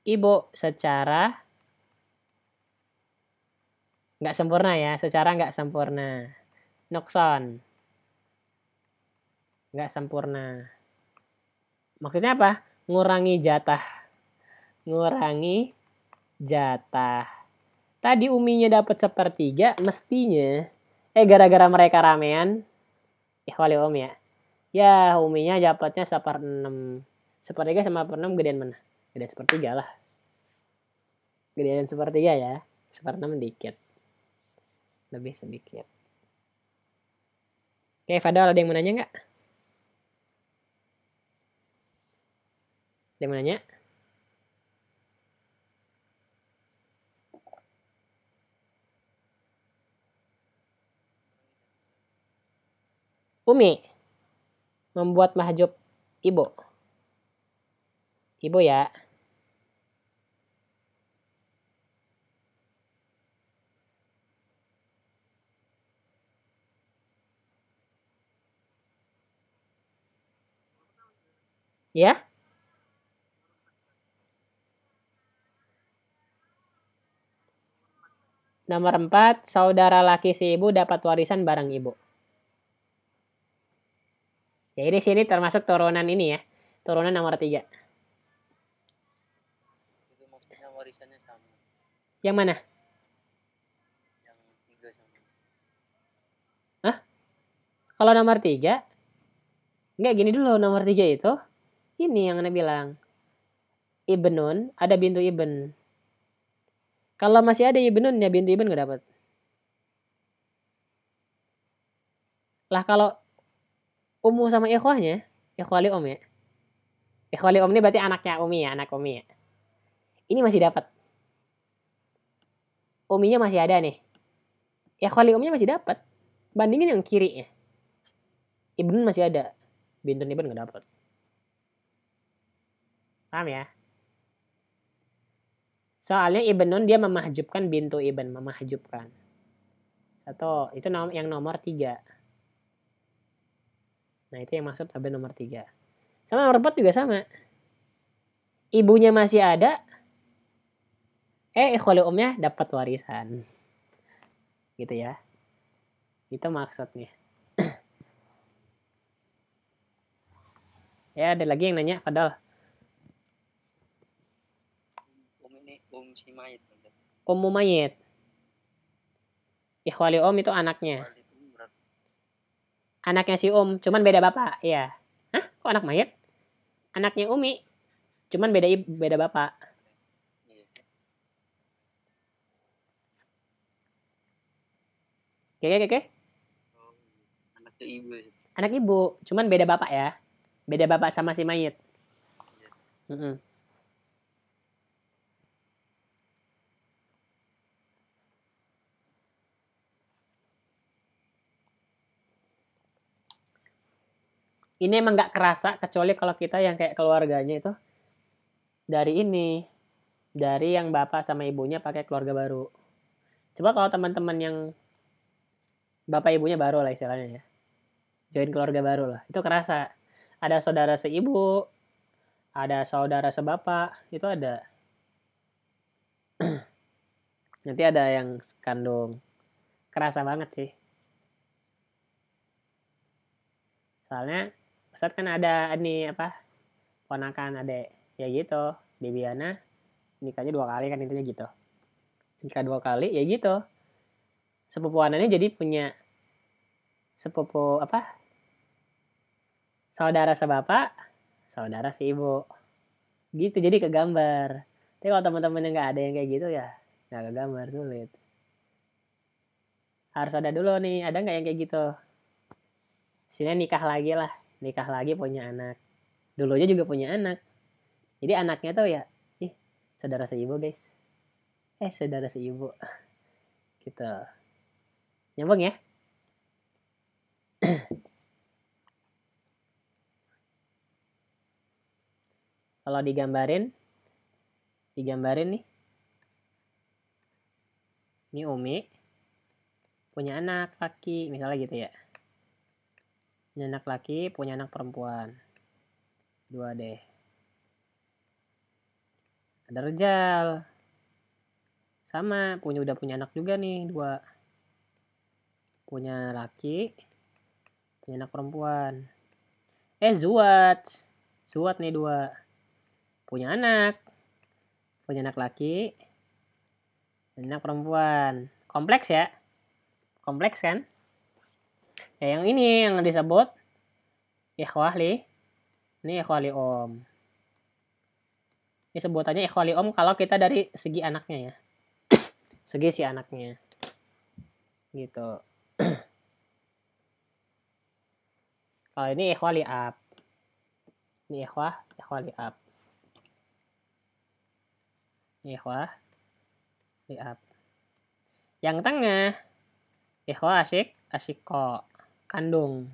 ibu secara nggak sempurna ya, secara nggak sempurna. Nukson. Nggak sempurna. Maksudnya apa? Ngurangi jatah. Tadi uminya dapat 1/3, mestinya gara-gara mereka ramean, ikhwali om ya. Ya, uminya dapatnya 1/6. 1/3 sama 1/6 gedean mana? Gedean 1/3 lah. Gedean 1/3 ya. 1/6 dikit. Lebih sedikit. Oke, Fadal ada yang mau nanya nggak? Ada yang mau nanya? Umi membuat mahjub ibu. Ibu ya. Ya? Nomor 4, saudara laki si ibu dapat warisan bareng ibu. Ya, di sini termasuk turunan ini ya. Turunan nomor 3. Itu maksudnya warisannya sama. Yang mana? Yang 3 sama. Hah? Kalau nomor 3? Enggak, gini dulu. Nomor 3 itu Ini yang Anda bilang. Ibnun, ada bintu ibn. Kalau masih ada ibnun ya bintu ibn nggak dapat. Lah kalau Ummu sama ikhwahnya, ikhwali om ya. Ikhwali om ini berarti anaknya Umi ya, anak Umi ya. Ini masih dapat. Uminya masih ada nih. Ikhwali omnya masih dapat. Bandingin yang kiri ya. Ibnun masih ada. Bintu ibn nggak dapat. Paham ya? Soalnya ibnun dia memahjubkan bintu ibn, memahjubkan. Satu, itu yang nomor 3. Nah, itu yang maksud tabel nomor 3. Sama nomor 4 juga sama. Ibunya masih ada, ikhwali umnya dapat warisan. Gitu ya. Itu maksudnya. Ya, ada lagi yang nanya, Fadal. Si mayit. Ummu mayit. Ikhwali itu anaknya. Anaknya si cuman beda bapak. Iya. Hah? Kok anak mayit? Anaknya Umi. Cuman beda bapak. Oke. Anak ibu. Anak ibu, cuman beda bapak ya. Beda bapak sama si mayit. Ini emang gak kerasa kecuali kalau kita yang kayak keluarganya itu dari yang bapak sama ibunya pakai keluarga baru. Coba kalau teman-teman yang bapak ibunya baru lah istilahnya ya, join keluarga baru lah, itu kerasa. Ada saudara seibu, ada saudara sebapak, itu ada. Nanti ada yang kandung, kerasa banget sih. Soalnya Ustadz kan ada ponakan adek ya gitu, Bibiana nikahnya 2 kali kan, intinya gitu. Nikah 2 kali ya gitu. Sepupuanannya jadi punya sepupu saudara sebapak, saudara seibu. Gitu, jadi kegambar. Tapi kalau teman-teman yang nggak ada yang kayak gitu ya nggak kegambar, sulit. Harus ada dulu nih, ada nggak yang kayak gitu? Sini nikah lagi punya anak. Dulunya juga punya anak. Jadi anaknya tuh ya, saudara seibu guys. Saudara seibu. Gitu. Nyambung ya? Kalau digambarin nih. Ini Umi punya anak laki, misalnya gitu ya. Punya anak laki, punya anak perempuan. 2 deh. Ada Rejal. Sama, udah punya anak juga nih, 2. Punya laki, punya anak perempuan. Zuat nih 2. Punya anak laki, punya anak perempuan. Kompleks ya? Kompleks kan? Ya yang ini yang disebut ikhwah li. Ini ikhwah li om. Ini sebutannya ikhwah li om kalau kita dari segi anaknya ya. Segi si anaknya. Gitu. Kalau ini ikhwah li ab. Ini ikhwah li ab. Ini ikhwah li ab. Yang tengah ikhwah asyikko. Kandung.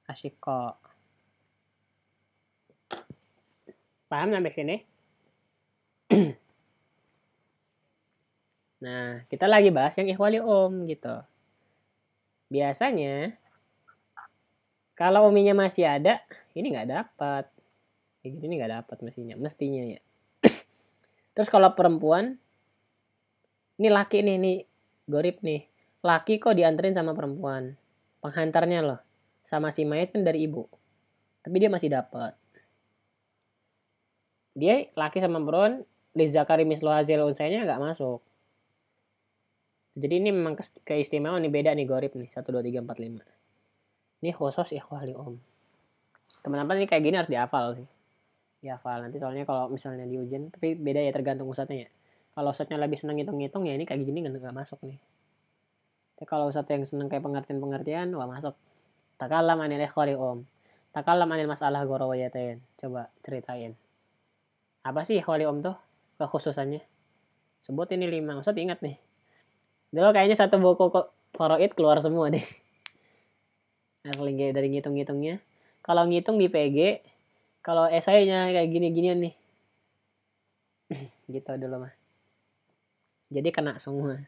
Asyikko. Paham sampai sini? Nah, kita lagi bahas yang ikhwali om gitu. Biasanya kalau uminya masih ada, ini nggak dapat. Kayak gini nggak dapat mestinya ya. Terus kalau perempuan, ini laki nih gorib nih. Laki kok dianterin sama perempuan. Penghantarnya loh. Sama si mayat kan dari ibu. Tapi dia masih dapat. Dia laki sama perempuan, lizakari mislu hazil unsainya nggak masuk. Jadi ini memang keistimewaan nih, beda nih gorib nih. 1, 2, 3, 4, 5. Ini khusus ikhwah li om. Teman-teman ini kayak gini harus dihafal sih. Dihafal nanti soalnya kalau misalnya di ujian, tapi beda ya tergantung ustadznya ya. Kalau ustadznya lebih senang ngitung-ngitung ya ini kayak gini nggak masuk nih. Tapi kalau ustadz yang senang kayak pengertian-pengertian, wah masuk. Takallam anil ikhwari om. Takallam anil masalah gorowayatain. Coba ceritain. Apa sih ikhwari om tuh? Kekhususannya. Sebut ini 5. Ustadz ingat nih. Dulu kayaknya satu buku foroid keluar semua deh. Asli dari ngitung-ngitungnya. Kalau ngitung di PG, kalau esainya kayak gini-ginian nih. Gitu dulu mah. Jadi kena semua.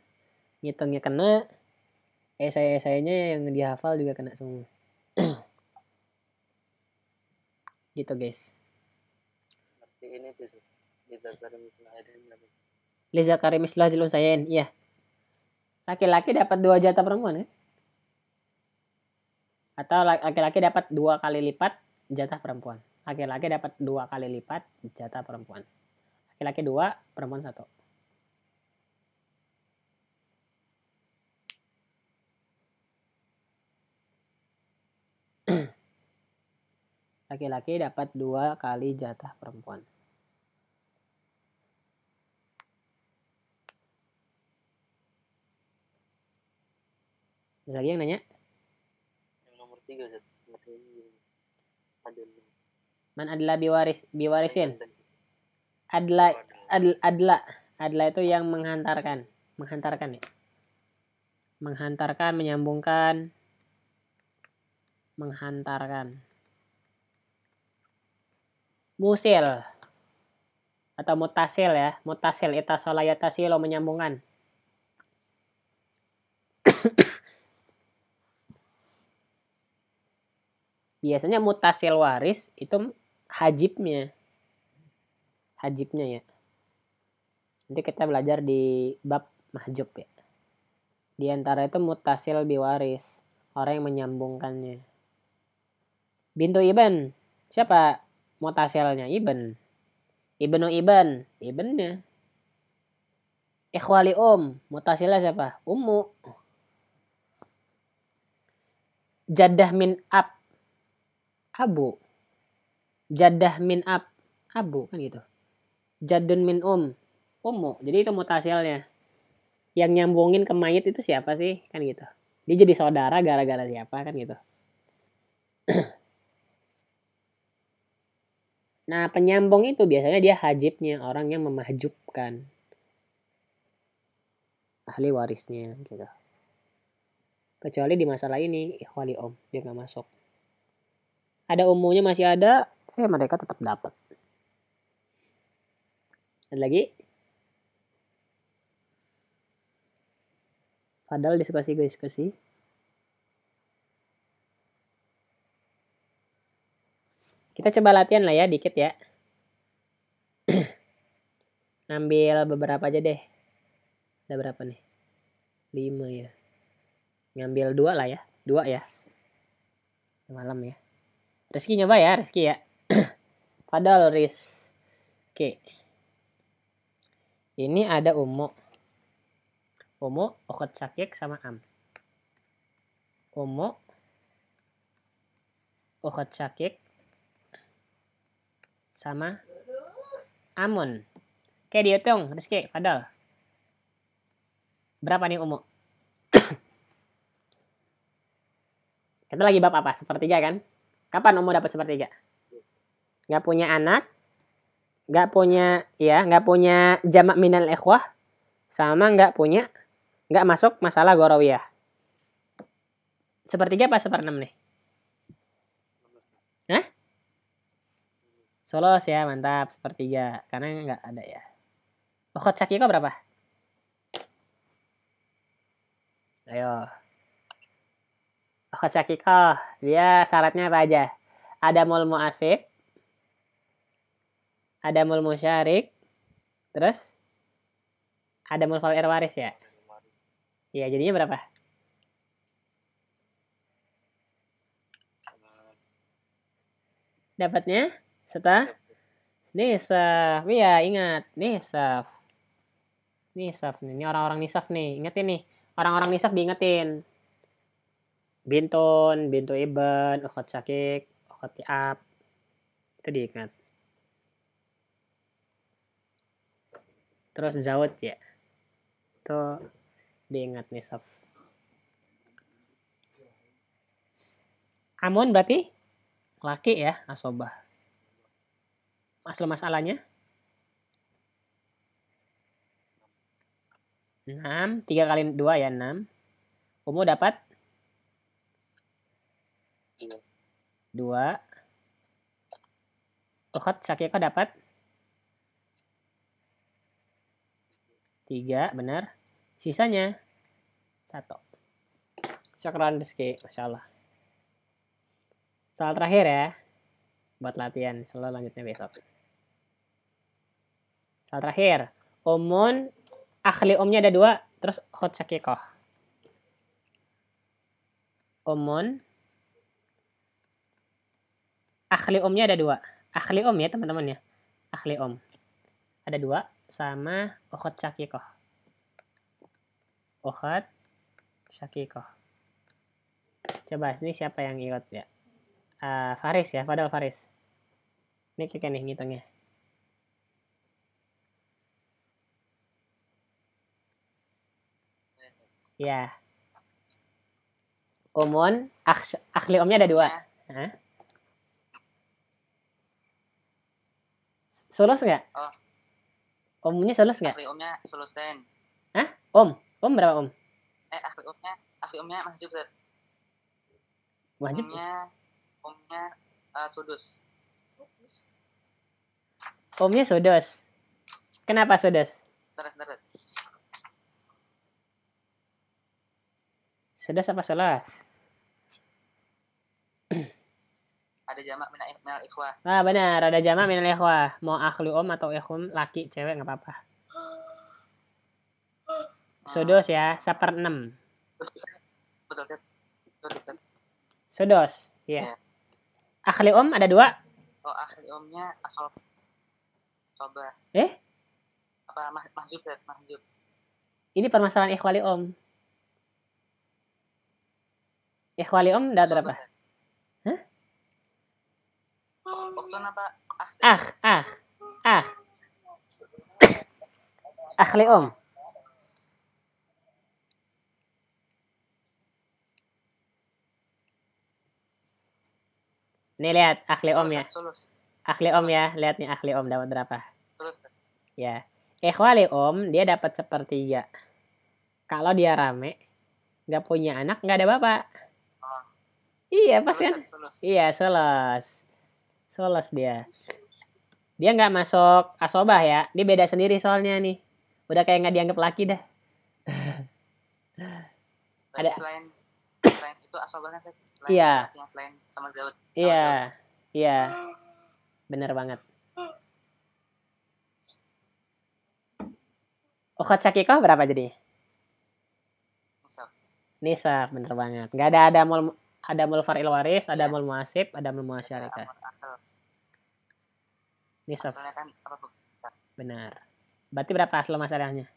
Ngitungnya kena, esai-esainya yang dihafal juga kena semua. Gitu guys. Berarti ini tuh Liza Karim Islah Zilun Sayen, iya. Laki-laki dapat 2 jatah perempuan kan? Atau laki-laki dapat 2 kali lipat jatah perempuan. Laki-laki dapat 2 kali lipat jatah perempuan. Laki-laki 2, perempuan 1. Laki-laki dapat 2 kali jatah perempuan. Ada lagi yang nanya? Yang nomor 3 Man adla biwarisin. Adla itu yang menghantarkan ya. Menghantarkan, menyambungkan, menghantarkan. Musil atau mutasil ya. Mutasil itasolayatasilu menyambungkan. Biasanya mutasil waris itu hajibnya ya. Nanti kita belajar di bab mahjub ya. Di antara itu mutasil biwaris, orang yang menyambungkannya. Bintu Ibn, siapa mutasilnya? Ibn. Ibnu Ibn, Ibnnya. Ikhwali mutasilnya siapa? Ummu. Jaddah min ab, abu. Jaddah min ab, abu kan gitu. Jaddun min ummu. Jadi itu mutasilnya. Yang nyambungin ke mayit itu siapa sih? Kan gitu. Dia jadi saudara gara-gara siapa kan gitu. Nah, penyambung itu biasanya dia hajibnya, orang yang memahjubkan ahli warisnya gitu. Kecuali di masalah ini ikhwali dia nggak masuk. Ada umumnya masih ada, mereka tetap dapat. Ada lagi? Padahal diskusi. Kita coba latihan lah ya, dikit ya. Ngambil beberapa aja deh. Ada berapa nih? 5 ya. Ngambil 2 lah ya. 2 ya. Malam ya. Rizky nyoba ya, Rizky ya. Padahal Rizky. Ini ada Umu, Ukhut Syakik sama Am. Umu, Ukhut Syakik sama Amun. Oke, dihitung Rizky, Fadal. Berapa nih Umu? Kita lagi bab apa? Sepertiga kan? Kapan Umu dapat sepertiga? Gak punya anak, gak punya jamak minal ikhwah, sama gak masuk masalah gorawiyah. Sepertiga apa 1/6 nih? Hah? Solos ya, mantap. Sepertiga, karena gak ada ya. Ukhut Syakiko berapa? Ayo. Ukhut Syakiko, dia syaratnya apa aja? Ada mul mu'asib, ada mul musyarik, terus ada mul fa'il waris ya? Iya, jadinya berapa? Dapatnya setelah nisaf. Iya, ingat. Nisaf. Ini orang-orang nisaf nih. Ingetin nih. Orang-orang nisaf diingetin. Bintu Ibn, Ukhut Syakik, Ukhut Ab, Itu diingat. Terus zaud ya. Itu diingat nisab. Amun berarti laki ya, asobah. Asal masalahnya 6, 3 kali 2 ya 6. Umu dapat 2. Ukhat syakiko dapat 3, benar. Sisanya 1. Syukran Rizky, Masya Allah. Soal terakhir ya, buat latihan. Soal lanjutnya besok. Soal terakhir. Umun, akhli umnya ada 2, terus ukhat syakikoh. Umun, akhli umnya ada 2. Akhli um ya teman-teman ya. Akhli um. Ada 2 sama ukhat syakikoh. Ukhat syakikoh. Coba ini siapa yang ingat ya? Faris ya, Fadal Faris. Ini kayak nih ngitungnya. Ya. Umun, akhli umnya ada 2. Hah? Sulus nggak? Oh. Umnya sulus nggak? Akhli umnya sulusen. Hah? Om berapa om? Akhli umnya mahjub. Wajib. Umnya sudus. Omnya sudus. Kenapa sudus? Terus. Sudus apa sulus? Ada jamak minal ikhwah. Benar, ada jamak minal ikhwah. Mau akhli om atau ikhwam laki cewek nggak apa-apa. Sudus ya, 1/6. Betul. Sudus, iya. Yeah. Akhli om ada 2. Oh, akhli omnya asal coba. Apa mahjub. Ini permasalahan ikhwali om. Ikhwali om udah berapa? Hah? Okton apa? Akhli om. Nih lihat akhli om ya. Akhli om ya, lihat nih akhli om dapat berapa? Ya. Ikhwali om dia dapat 1/3. Kalau dia rame, nggak punya anak, nggak ada bapak. Iya pas kan? Iya sulus dia. Dia nggak masuk asobah ya, dia beda sendiri soalnya nih. Udah kayak nggak dianggap laki dah. Ada selain itu asobahnya saya. Iya. Yang selain sama zaud. Iya. Bener banget. Ukhat syakikoh berapa jadi? Nisab, bener banget. Nggak ada mul far'il waris, ada mul muasib, ada mul muasyarikah. Nisab. Asalnya kan apa? Benar. Berarti berapa asal masalahnya?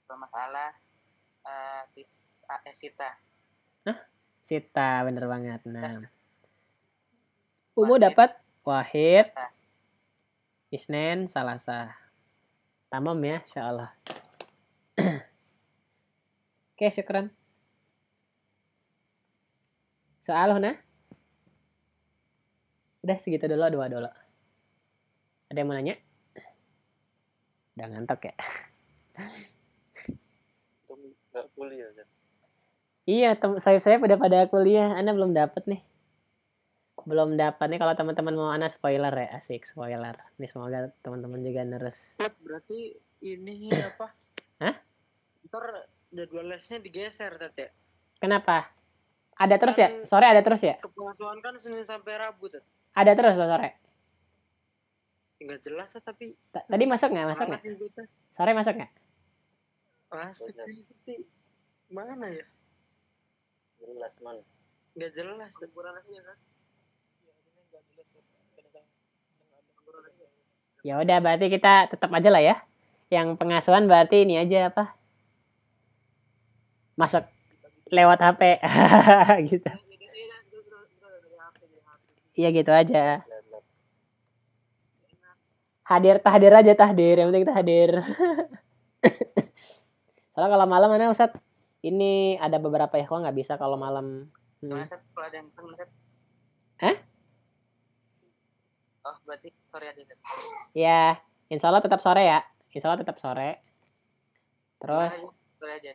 Asal masalah sita. Sita, bener banget. Nah. Umu dapat wahid, isnen, salasa. Tamam ya, insyaallah. Oke, syukran. Soal huna? Udah segitu dulu, 2 dulu. Ada yang mau nanya? Udah ngantuk ya? Nggak kuliah kan? Iya, saya udah pada kuliah. Ana belum dapat nih. Belum dapat nih, kalau teman-teman mau Ana spoiler ya, asik spoiler. Nih semoga teman-teman juga nerus. Berarti ini apa? Hah? Ntar jadwal lesnya digeser tadi. Kenapa? Ada terus ya? Sore ada terus ya? Kepengasuhan kan Senin sampai Rabu tadi. Ada terus loh sore. Enggak jelas tapi. Tadi masuk nggak? Sore masuk nggak? Masuk sih, tapi mana ya? Jelas mana? Nggak jelas temporannya kan? Ya udah, berarti kita tetap aja lah ya. Yang pengasuhan berarti ini aja apa? Masuk lewat HP gitu. Iya gitu aja. Bener. Tahdir aja tahdir. Yang penting tahdir. Soalnya kalau malam mana Ustaz? Ini ada beberapa ikhwan nggak bisa kalau malam. Gimana Seth? Kalau ada yang temen Seth? Hah? Oh berarti sore aja Seth. Ya, insya Allah tetap sore ya. Insya Allah tetap sore. Terus Gimana aja? Sore aja.